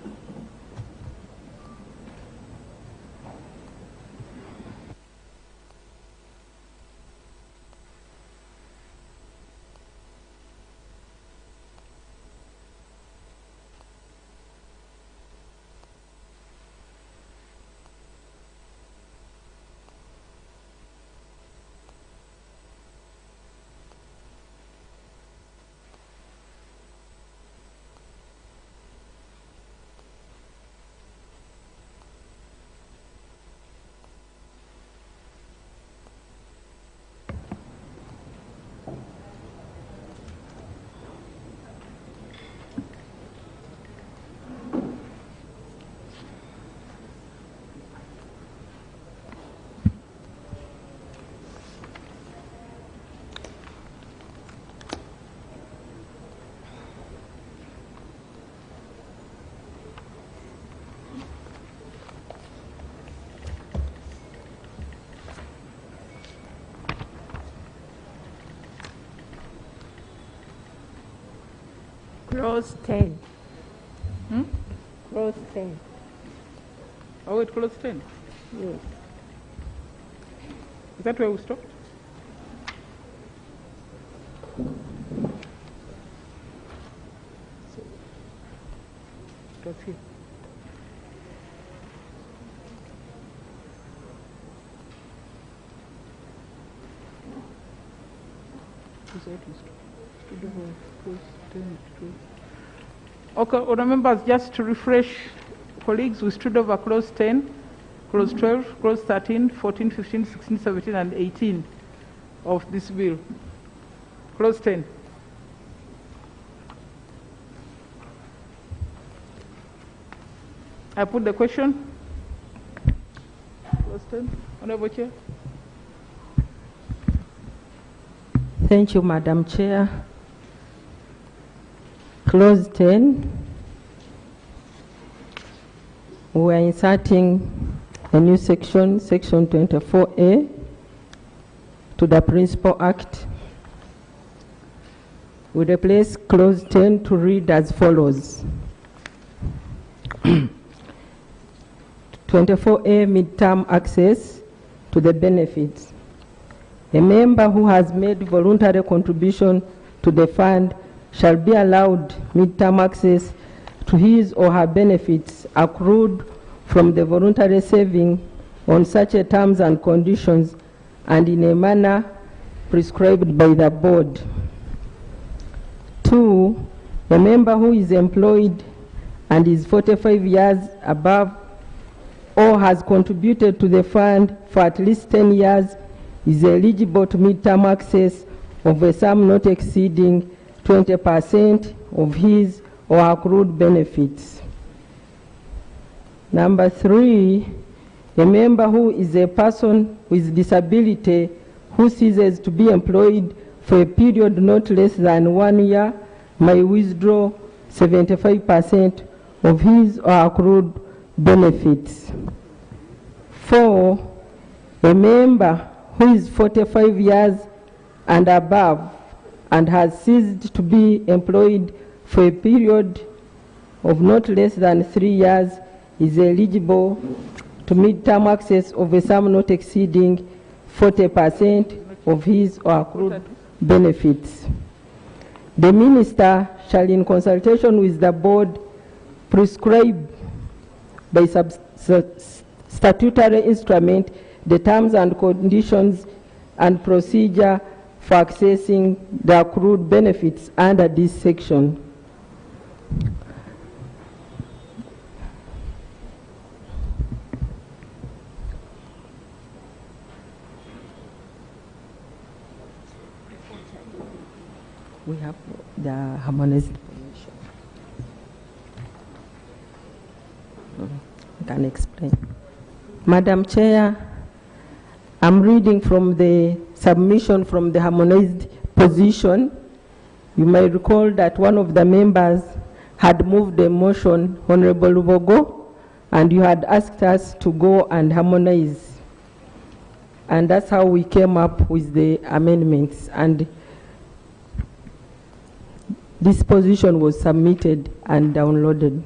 Clause 10. Clause 10. Oh, it clause 10? Yes. Is that where we stopped? It was here. Okay, honourable members, just to refresh colleagues, we stood over clause 10, clause 12, clause 13, 14, 15, 16, 17, and 18 of this bill. Clause 10. I put the question. Clause 10. Honourable Chair. Thank you, Madam Chair. Clause 10, we are inserting a new section, section 24A, to the Principal Act. We replace clause 10 to read as follows. 24A, midterm access to the benefits. A member who has made voluntary contribution to the fund shall be allowed midterm access to his or her benefits accrued from the voluntary saving on such a terms and conditions and in a manner prescribed by the board. 2, a member who is employed and is 45 years above or has contributed to the fund for at least 10 years is eligible to midterm access of a sum not exceeding 20% of his or accrued benefits. Number 3, a member who is a person with disability who ceases to be employed for a period not less than 1 year may withdraw 75% of his or accrued benefits. 4, a member who is 45 years and above and has ceased to be employed for a period of not less than 3 years is eligible to mid-term access of a sum not exceeding 40% of his or accrued benefits. The minister shall, in consultation with the board, prescribe by statutory instrument the terms and conditions and procedure for accessing the accrued benefits under this section. We have the harmonized position. I can explain. Madam Chair, I'm reading from the submission from the harmonized position. You may recall that one of the members had moved a motion, Honorable Lubogo, and you had asked us to go and harmonize. And that's how we came up with the amendments. And this position was submitted and downloaded.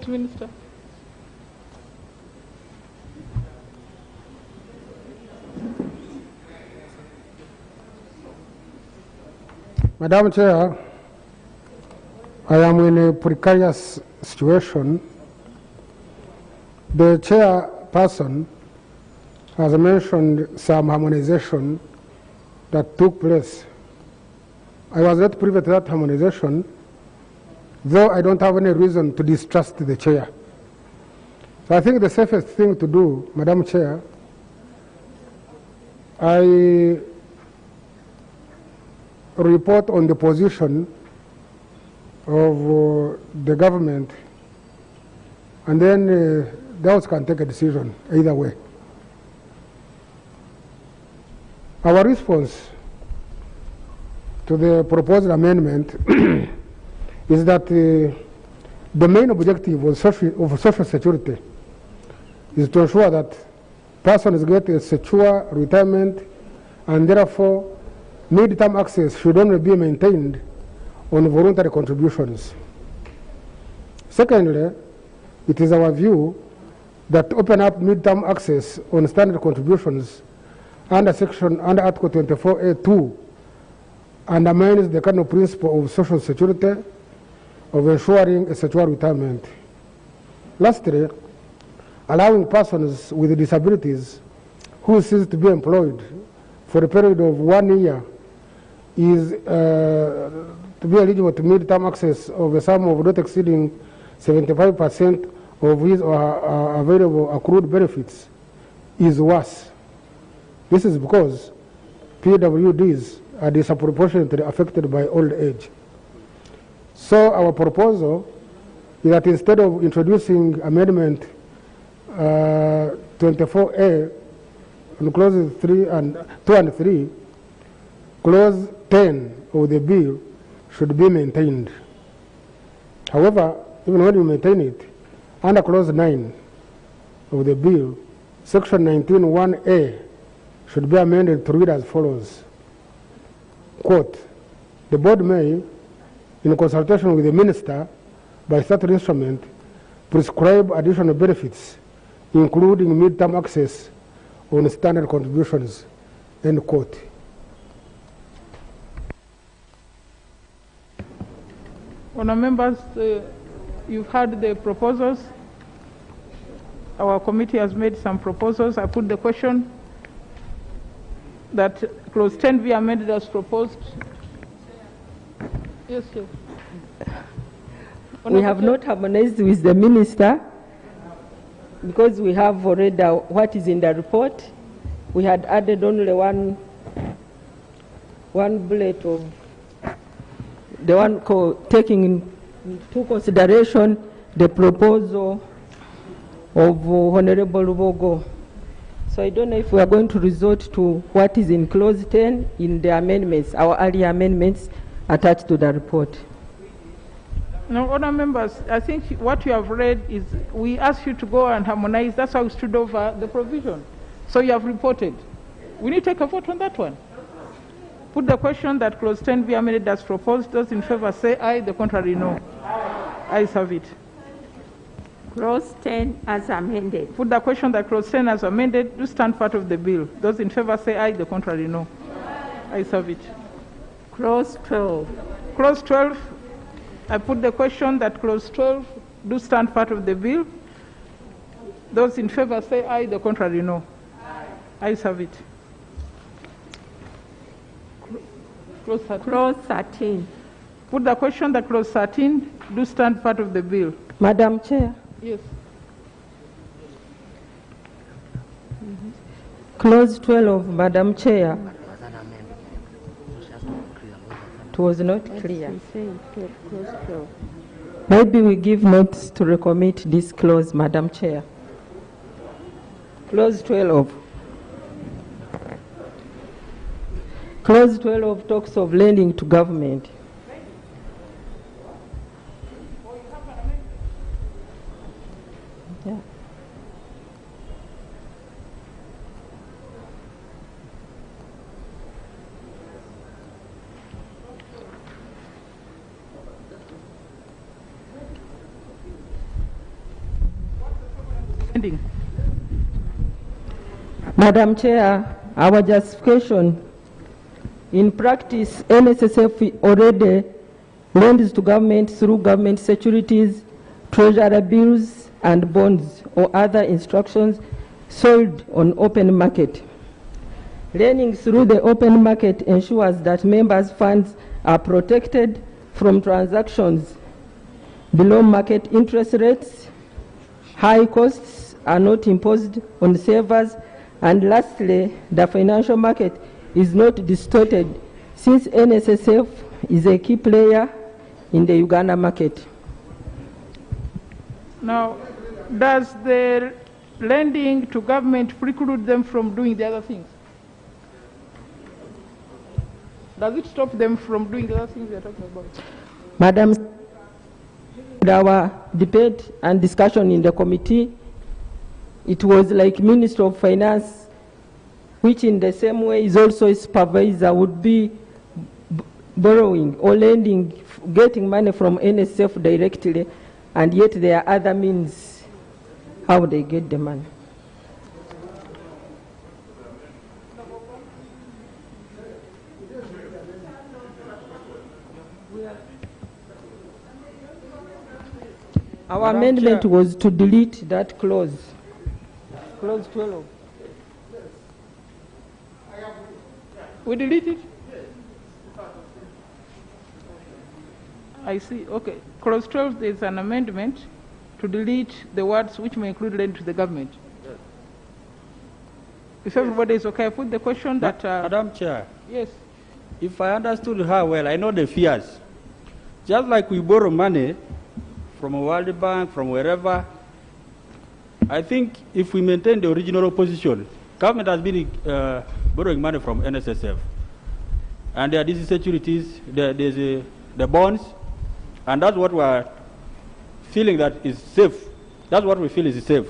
Minister. Madam Chair, I am in a precarious situation. The chairperson has mentioned some harmonization that took place. I was not privy to that harmonization, though I don't have any reason to distrust the chair. So I think the safest thing to do, Madam Chair, I report on the position of the government, and then the House can take a decision either way. Our response to the proposed amendment is that the main objective of Social Security is to ensure that persons get a secure retirement, and therefore mid-term access should only be maintained on voluntary contributions. Secondly, it is our view that open up mid-term access on standard contributions under Article 24A2 undermines the cardinal principle of Social Security of ensuring a secure retirement. Lastly, allowing persons with disabilities who cease to be employed for a period of 1 year is to be eligible to mid-term access of a sum of not exceeding 75% of his or her available accrued benefits is worse. This is because PWDs are disproportionately affected by old age. So our proposal is that instead of introducing amendment 24A on clauses 2 and 3, clause 10 of the bill should be maintained. However, even when you maintain it, under clause 9 of the bill, section 19(1)A should be amended to read as follows. Quote, the board may, in consultation with the minister, by certain instrument, prescribe additional benefits, including mid-term access on standard contributions, end quote. Honourable members, you've heard the proposals. Our committee has made some proposals. I put the question that clause 10 be amended as proposed. Yes, sir. We have not harmonized with the minister because we have already what is in the report. We had added only one bullet of the one taking into consideration the proposal of Honorable Lubogo. So I don't know if we are going to resort to what is in clause 10 in the amendments, our earlier amendments attached to the report. No, honour members, I think what you have read is we asked you to go and harmonize. That's how we stood over the provision. So you have reported. We need to take a vote on that one. Put the question that clause 10 be amended as proposed. Those in favour say aye, the contrary no. Ayes have it. Clause 10 as amended. Put the question that clause 10 as amended do stand part of the bill. Those in favour say aye, the contrary no. Ayes have it. Clause 12. Clause 12, I put the question that clause 12 do stand part of the bill. Those in favour say aye, the contrary no. Ayes have it. Clause 13. Clause 13. Put the question that clause 13 do stand part of the bill. Madam Chair. Yes. Clause 12, Madam Chair. It was not clear. Maybe we give notice to recommit this clause, Madam Chair. Clause 12. Clause 12 talks of lending to government. Yeah. Madam Chair, our justification, in practice, NSSF already lends to government through government securities, treasury bills, and bonds or other instructions sold on open market. Lending through the open market ensures that members' funds are protected from transactions below market interest rates, high costs are not imposed on savers, and lastly, the financial market is not distorted since NSSF is a key player in the Uganda market. Now, does the lending to government preclude them from doing the other things? Does it stop them from doing the other things we are talking about? Madam, our debate and discussion in the committee, it was like Minister of Finance, which in the same way is also a supervisor, would be borrowing or lending, getting money from NSF directly, and yet there are other means how they get the money. Our amendment was to delete that clause. Clause 12. We delete it? I see. Okay. Clause 12, there is an amendment to delete the words which may include lend to the government. If everybody is okay, I put the question that... Madam Chair. Yes. If I understood her well, I know the fears. Just like we borrow money from a World Bank, from wherever, I think if we maintain the original position, government has been borrowing money from NSSF. And there are these securities, there's the bonds, and that's what we're feeling that is safe. That's what we feel is safe.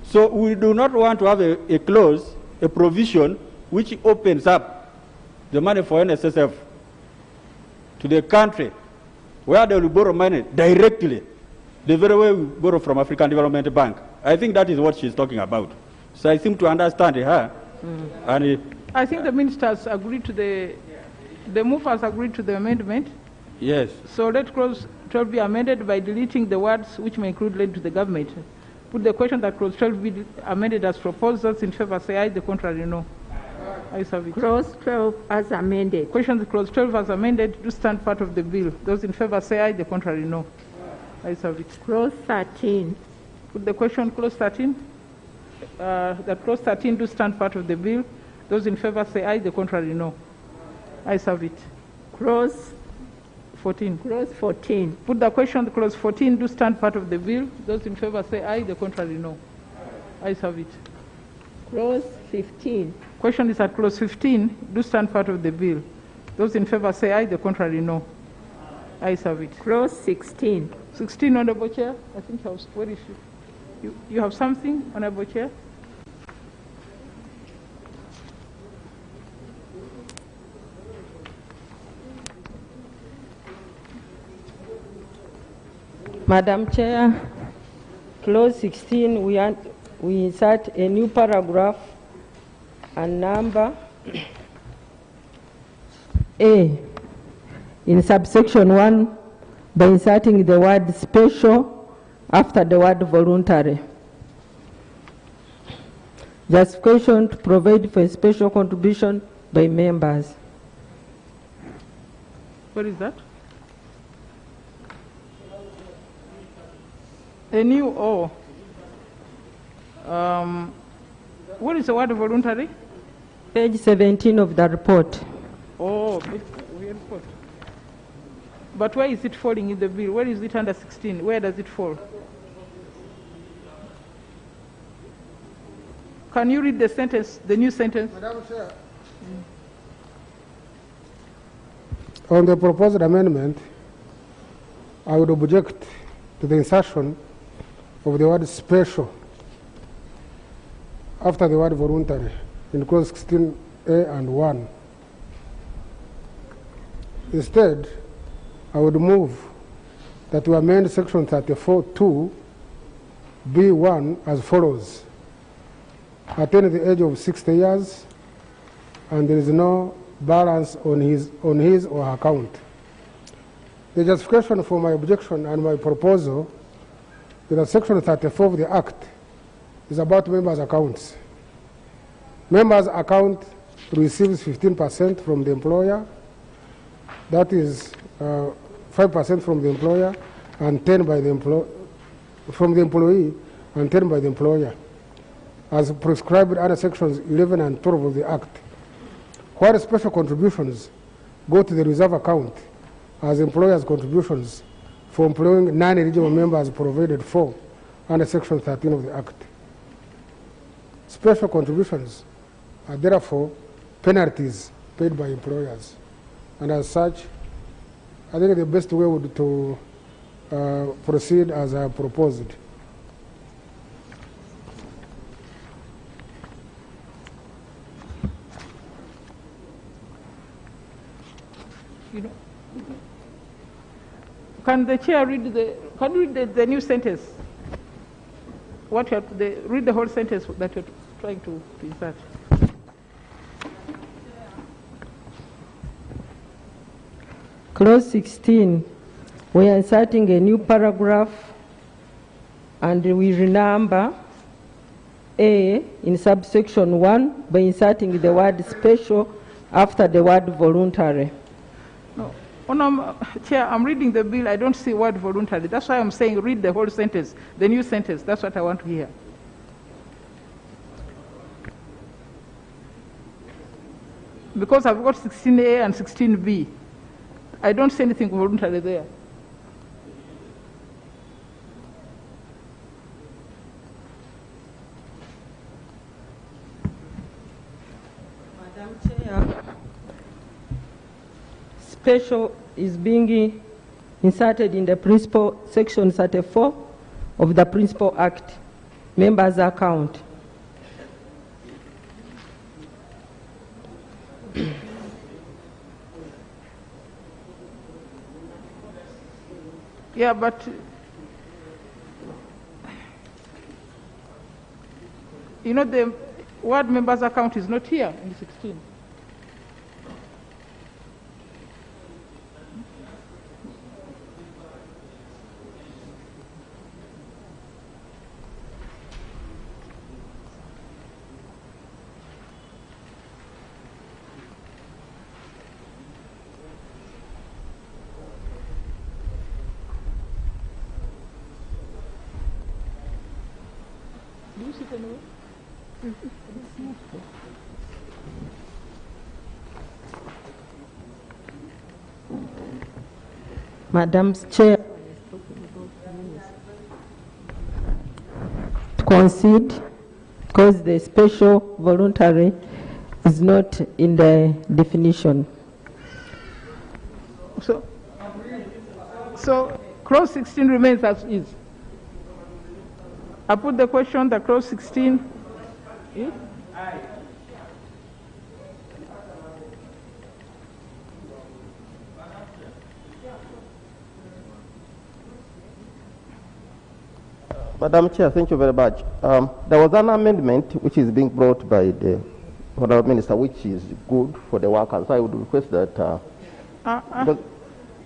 So we do not want to have a clause, a provision, which opens up the money for NSSF to the country where they will borrow money directly, the very way we borrow from African Development Bank. I think that is what she's talking about. So I seem to understand her. And I think the ministers agreed to the movers agreed to the amendment. Yes. So let clause 12 be amended by deleting the words which may include lend to the government. Put the question that clause 12 be amended as proposed. Those in favour say aye, the contrary no. Ayes have it. Clause 12 as amended. Question that clause 12 as amended do stand part of the bill. Those in favour say aye, the contrary no. Ayes have it. Clause 13. Put the question clause 13. That clause 13 do stand part of the bill. Those in favour say aye, the contrary no. Ayes have it. Clause 14. Clause 14. Put the question clause 14 do stand part of the bill. Those in favour say aye, the contrary no. Ayes have it. Clause 15. Question is at clause 15. Do stand part of the bill. Those in favor say aye, the contrary no. Ayes have it. Clause 16. 16, Honorable Chair. I think I was, where is she? You have something, Honorable Chair? Madam Chair, clause 16, we insert a new paragraph and number A in subsection 1 by inserting the word special after the word voluntary. Justification to provide for a special contribution by members. What is that? A new O. What is the word voluntary? Page 17 of the report. Oh, report. But where is it falling in the bill? Where is it under 16? Where does it fall? Can you read the sentence, the new sentence? Madam Chair. On the proposed amendment, I would object to the insertion of the word special after the word voluntary in clause 16A and 1. Instead, I would move that we amend section 34(2) B1 as follows. Attain the age of 60 years and there is no balance on his or her account. The justification for my objection and my proposal is that section 34 of the Act is about members' accounts. Members' account receives 15% from the employer, that is 5% from the employer and 10 by the from the employee and 10 by the employer, as prescribed under sections 11 and 12 of the Act. While special contributions go to the reserve account as employers' contributions for employing non-eligible members provided for under section 13 of the Act. Special contributions are therefore penalties paid by employers, and as such, I think the best way would to proceed as I proposed. You know, can the chair read can you read the new sentence? What you have read the whole sentence that you're trying to insert. Clause 16, we are inserting a new paragraph and we renumber A in subsection 1 by inserting the word special after the word voluntary. No. Chair, I'm reading the bill. I don't see word voluntary. That's why I'm saying read the whole sentence, the new sentence. That's what I want to hear. Because I've got 16A and 16B. I don't see anything voluntary there. Madam Chair, special is being inserted in the principal section 34 of the Principal Act, members' account. Yeah, but you know the word members' account is not here in 16. Do you see it anywhere? Madam Chair, to concede because the special voluntary is not in the definition. So clause 16 remains as is. I put the question that clause 16 is? Madam Chair, thank you very much. There was an amendment which is being brought by the Honourable Minister, which is good for the workers. So I would request that on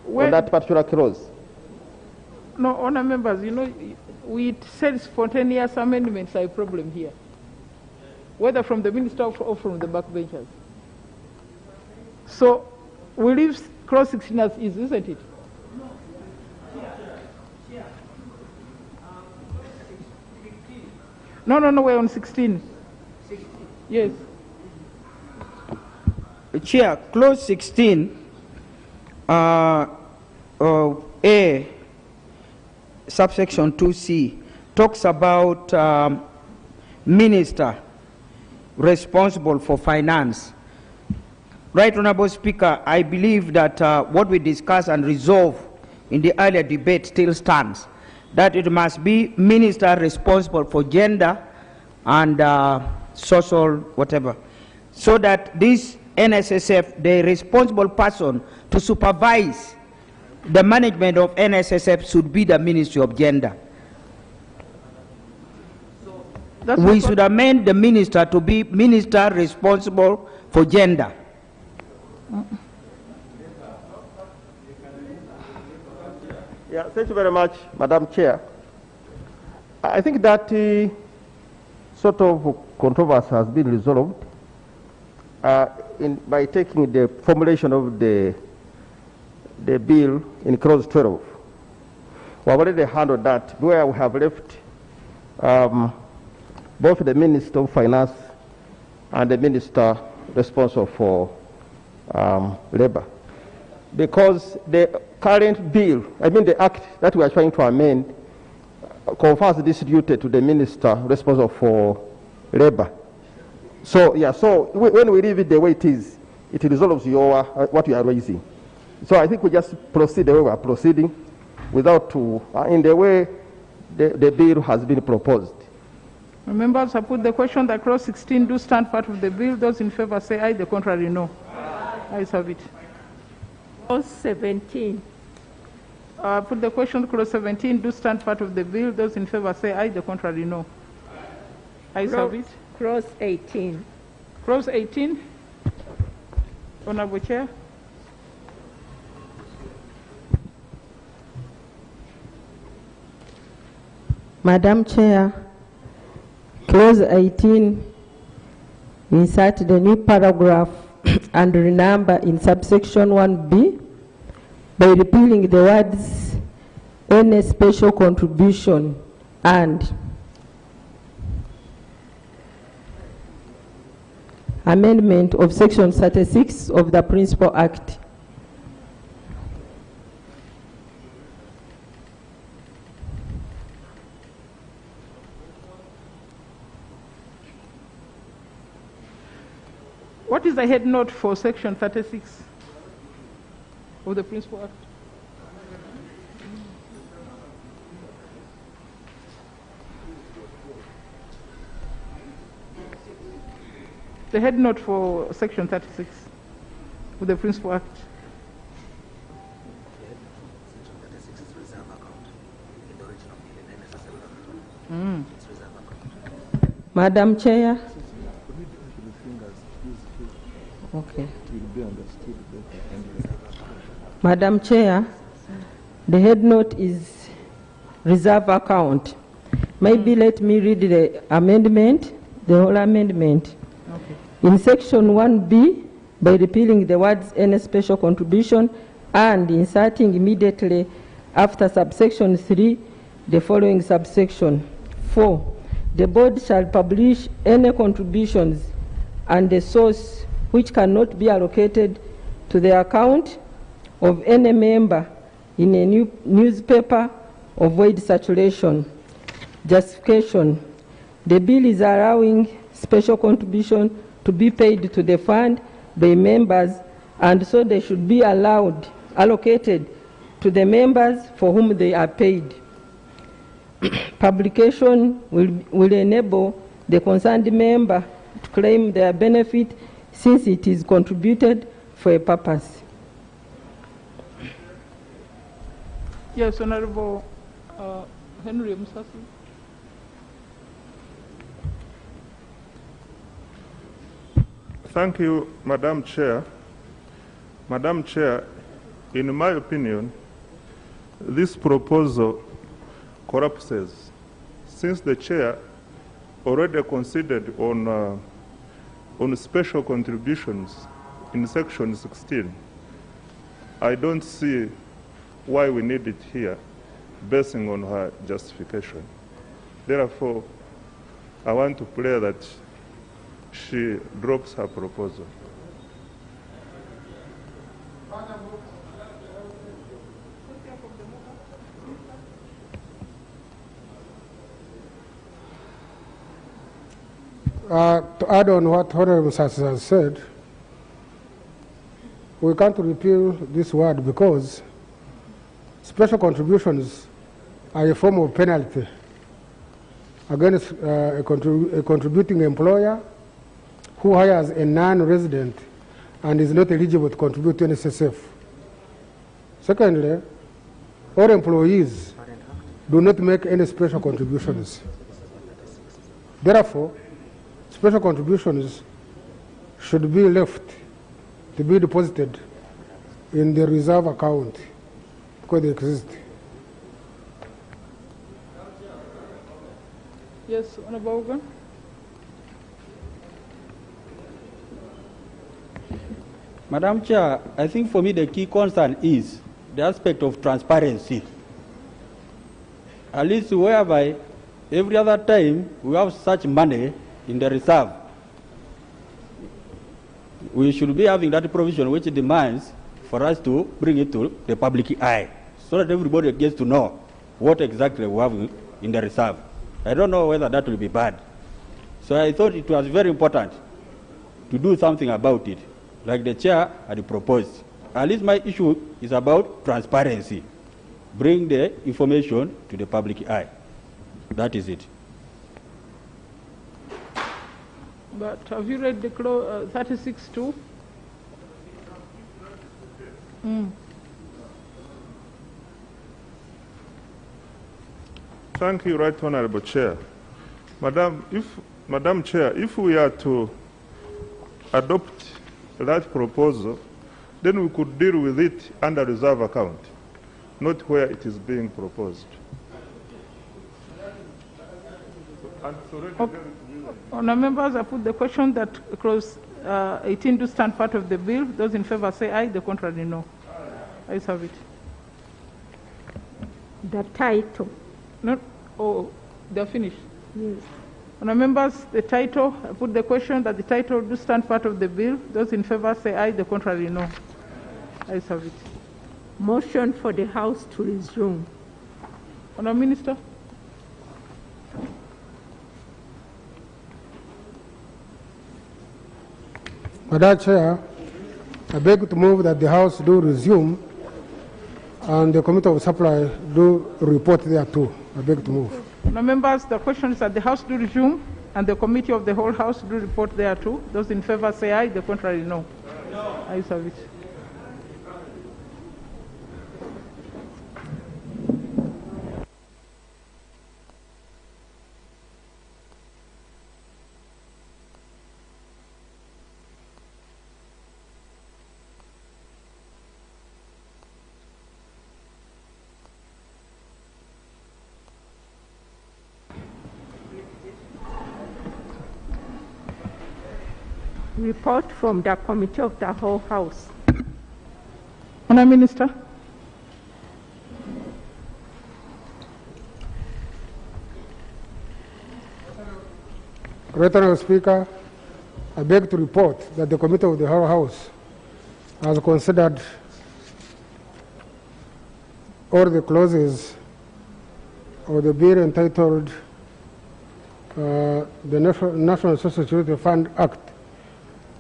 that particular clause. No, honour members, you know, we said spontaneous amendments are a problem here, whether from the minister or from the backbenchers. So we leave clause 16 as is, isn't it? No, we're on 16. 16. Yes. Chair, clause 16, A, subsection 2C, talks about minister responsible for finance. Right Honourable Speaker, I believe that what we discussed and resolved in the earlier debate still stands, that it must be minister responsible for gender and social whatever, so that this NSSF, the responsible person to supervise the management of NSSF should be the Ministry of Gender. We should amend the minister to be minister responsible for gender. Yeah, thank you very much, Madam Chair. I think that sort of controversy has been resolved by taking the formulation of the bill in clause 12. We have already handled that, where we have left both the Minister of Finance and the Minister responsible for labor. Because the current bill, I mean the act that we are trying to amend, confers this duty to the Minister responsible for labor. So, yeah, so when we leave it the way it is, it resolves what you are raising. So I think we just proceed the way we are proceeding, without in the way the bill has been proposed. Members, I put the question that clause 16 do stand part of the bill. Those in favor say aye, the contrary no. Ayes have it. Clause 17. I put the question clause 17 do stand part of the bill. Those in favor say aye, the contrary no. Ayes have it. Clause 18. Clause 18. Honourable Chair. Madam Chair, clause 18, insert the new paragraph and renumber in subsection 1B by repealing the words any special contribution and amendment of section 36 of the Principal Act. What is the head note for section 36 of the Principal Act? The head note for section 36 of the Principal Act. Madam Chair. Okay. Madam Chair, the head note is reserve account. Maybe let me read the amendment, the whole amendment. Okay. In section 1B, by repealing the words any special contribution and inserting immediately after subsection 3 the following subsection 4. The board shall publish any contributions and the source which cannot be allocated to the account of any member in a new newspaper of void circulation. Justification. The bill is allowing special contribution to be paid to the fund by members, and so they should be allocated to the members for whom they are paid. Publication will enable the concerned member to claim their benefit since it is contributed for a purpose. Yes, Honorable Henry Musasi. Thank you, Madam Chair. Madam Chair, in my opinion, this proposal collapses since the Chair already considered on special contributions in Section 16. I don't see why we need it here, basing on her justification. Therefore, I want to pray that she drops her proposal. To add on what Honorable Musasi has said, we can't repeal this word because special contributions are a form of penalty against a contributing employer who hires a non-resident and is not eligible to contribute to NSSF. Secondly, all employees do not make any special contributions. Therefore, special contributions should be left to be deposited in the reserve account because they exist. Yes, Honorable Ogun. Madam Chair, I think for me the key concern is the aspect of transparency. At least whereby every other time we have such money in the reserve, we should be having that provision which demands for us to bring it to the public eye so that everybody gets to know what exactly we have in the reserve. I don't know whether that will be bad. So I thought it was very important to do something about it, like the chair had proposed. At least my issue is about transparency. Bring the information to the public eye. That is it. But have you read the 36(2)? Thank you, Right Honorable Chair. Madam Chair, if we are to adopt that proposal, then we could deal with it under reserve account, not where it is being proposed. Honourable members, I put the question that clause 18 do stand part of the bill. Those in favour say aye, the contrary no. Ayes have it. The title. No, oh, they're finished. Yes. Honourable members, the title, I put the question that the title do stand part of the bill. Those in favour say aye, the contrary no. Ayes have it. Motion for the House to resume. Honourable Minister. Madam Chair, I beg to move that the House do resume and the Committee of Supply do report there too. I beg to move. Honourable members, the question is that the House do resume and the Committee of the whole House do report there too. Those in favour say aye, the contrary no. Ayes have it. Report from the Committee of the whole House. Honourable Minister. Right Honourable Speaker, I beg to report that the Committee of the whole House has considered all the clauses of the bill entitled the National Social Security Fund Act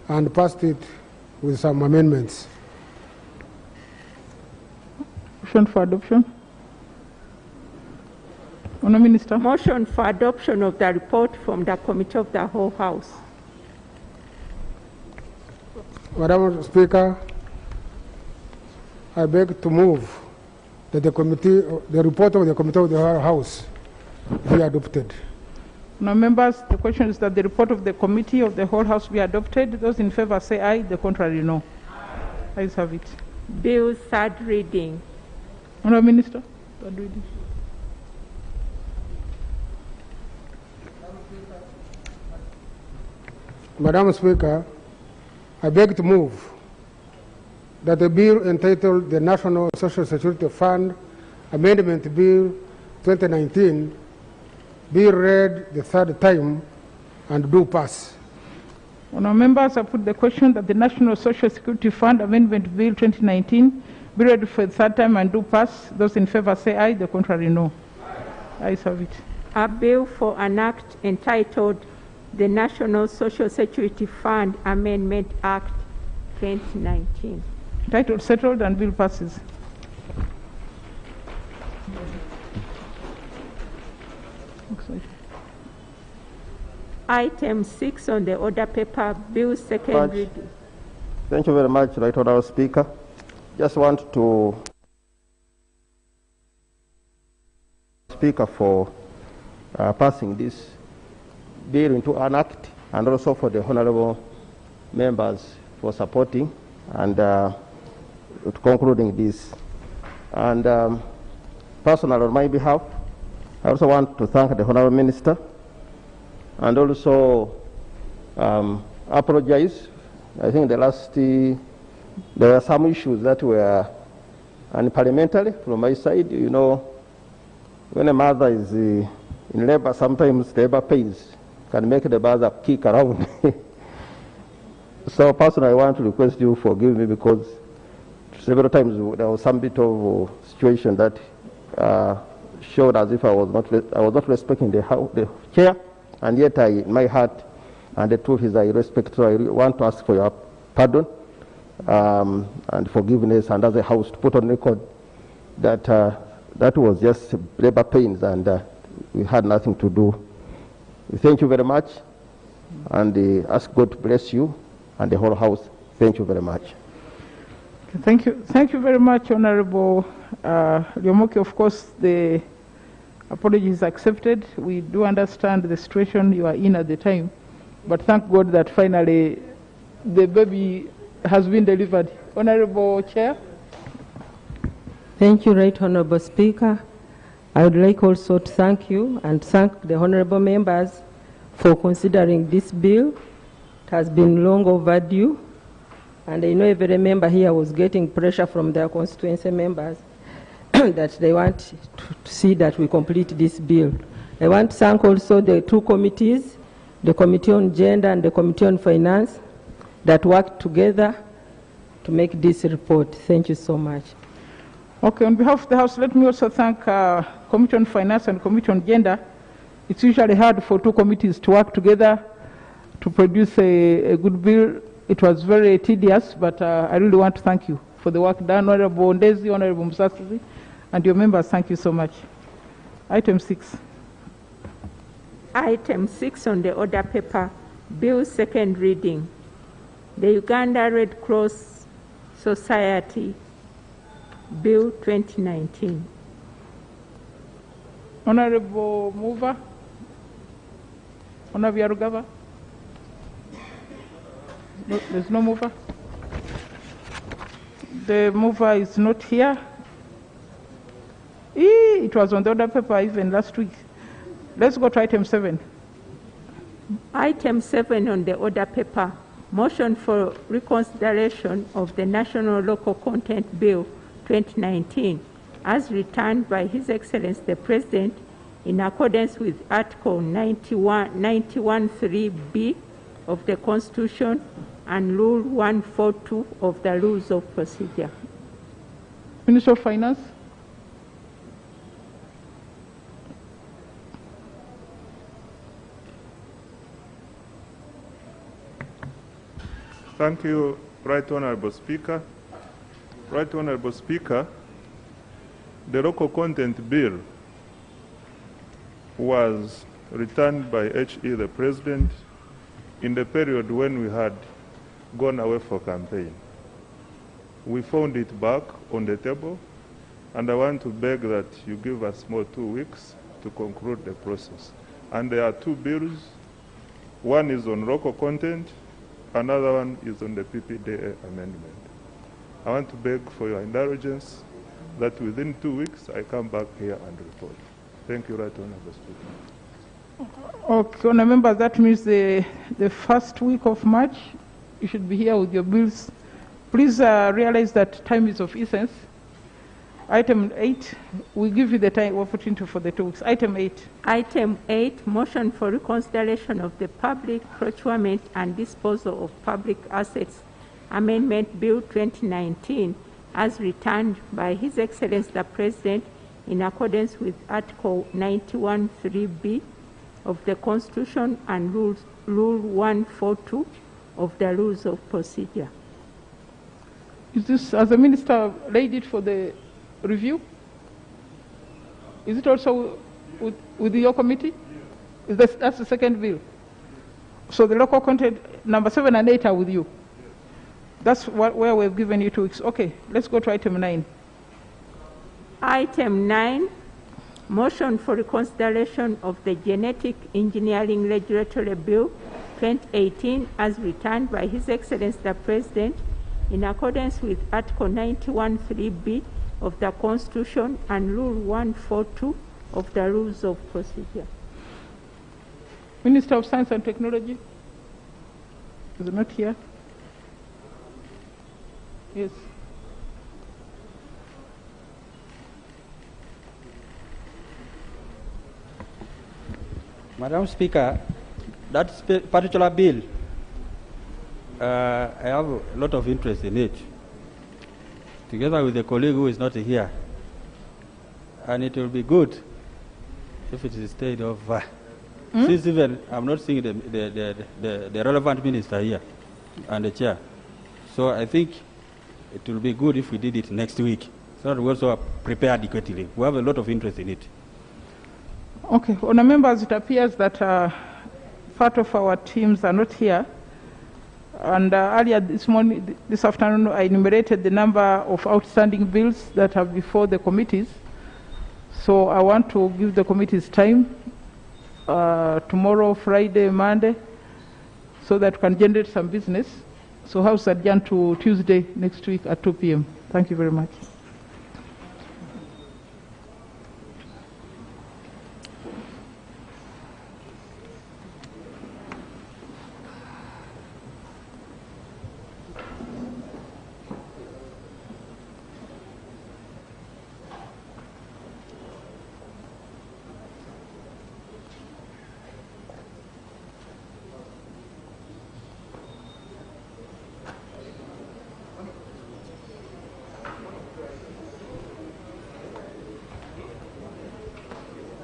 and passed it with some amendments. Motion for adoption. Honourable Minister. Motion for adoption of the report from the Committee of the Whole House. Madam Speaker, I beg to move that the report of the Committee of the Whole House be adopted. Now, members, the question is that the report of the Committee of the Whole House be adopted. Those in favour say aye, the contrary no. Ayes have it. Bill third reading. Honourable Minister, third reading. Madam Speaker, I beg to move that the bill entitled the National Social Security Fund Amendment Bill 2019 be read the third time and do pass. Honourable members, I put the question that the National Social Security Fund Amendment Bill 2019 be read for the third time and do pass. Those in favour say aye, the contrary no. Ayes have it. A bill for an act entitled the National Social Security Fund Amendment Act 2019. Title settled and bill passes. Item 6 on the order paper, bill second reading. Thank you very much, Right Honourable Speaker. Just want to Speaker for passing this bill into an act, and also for the honourable members for supporting and concluding this. And personally, on my behalf, I also want to thank the honourable minister and also apologize. I think there were some issues that were unparliamentary from my side. You know, when a mother is in labor, sometimes labor pains can make the mother kick around. So personally, I want to request you forgive me, because several times there was some bit of situation that showed as if I was not respecting the chair, and yet in my heart, and the truth is I respect. So I want to ask for your pardon and forgiveness, and as a house to put on record that that was just labor pains, and we had nothing to do. We thank you very much, and ask God to bless you and the whole house. Thank you very much. Thank you. Thank you very much, Honorable Lyomoki. Of course, the apology is accepted. We do understand the situation you are in at the time, but thank God that finally the baby has been delivered. Honorable Chair. Thank you, Right Honorable Speaker. I would like also to thank you and thank the honorable members for considering this bill. It has been long overdue, and I know every member here was getting pressure from their constituency members that they want to see that we complete this bill. I want to thank also the two committees, the Committee on Gender and the Committee on Finance, that worked together to make this report. Thank you so much. Okay, on behalf of the House, let me also thank Committee on Finance and Committee on Gender. It's usually hard for two committees to work together to produce a good bill. It was very tedious, but I really want to thank you for the work done. Honorable Ndezi, Honorable Musasizi, and your members, thank you so much. Item 6. Item 6 on the order paper, bill second reading. The Uganda Red Cross Society, Bill 2019. Honorable Mover, Honorable Yarugaba. No, there's no mover. The mover is not here. It was on the order paper even last week. Let's go to item 7. Item 7 on the order paper, motion for reconsideration of the National Local Content Bill 2019 as returned by His Excellency the President in accordance with Article 91(3)(b) of the Constitution and Rule 142 of the Rules of Procedure. Minister of Finance. Thank you, Right Honorable Speaker. Right Honorable Speaker, the local content bill was returned by HE, the President, in the period when we had gone away for campaign. We found it back on the table, and I want to beg that you give us more 2 weeks to conclude the process. And there are 2 bills. One is on local content, another one is on the PPDA amendment. I want to beg for your indulgence that within 2 weeks I come back here and report. Thank you, Right Honorable Speaker. Okay, Honourable members, that means the first week of March, you should be here with your bills. Please realize that time is of essence. Item 8, we give you the time opportunity for the 2 weeks. Item 8. Item 8, motion for reconsideration of the Public Procurement and Disposal of Public Assets Amendment Bill 2019 as returned by His Excellency the President in accordance with Article 91(3)(b) of the Constitution and Rule 142 of the Rules of Procedure. Is this, as the Minister laid it for the review? Is it also with your committee? That's the second bill. So the local content, number 7 and 8 are with you. That's where we've given you 2 weeks. Okay, let's go to item 9. Item 9, motion for reconsideration of the Genetic Engineering Regulatory Bill 2018 as returned by His Excellency the President in accordance with Article 91(3)(b) of the Constitution and Rule 142 of the Rules of Procedure. Minister of Science and Technology is not here. Yes. Madam Speaker, that particular bill, I have a lot of interest in it, together with a colleague who is not here. And it will be good if it is stayed over. Since even I'm not seeing the relevant minister here and the chair. So I think it will be good if we did it next week, so that we also prepare adequately. We have a lot of interest in it. Okay, Honourable members, it appears that part of our teams are not here. And earlier this afternoon, I enumerated the number of outstanding bills that are before the committees. So I want to give the committees time, tomorrow, Friday, Monday, so that we can generate some business. So House adjourned to Tuesday next week at 2 p.m. Thank you very much.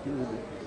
Thank you.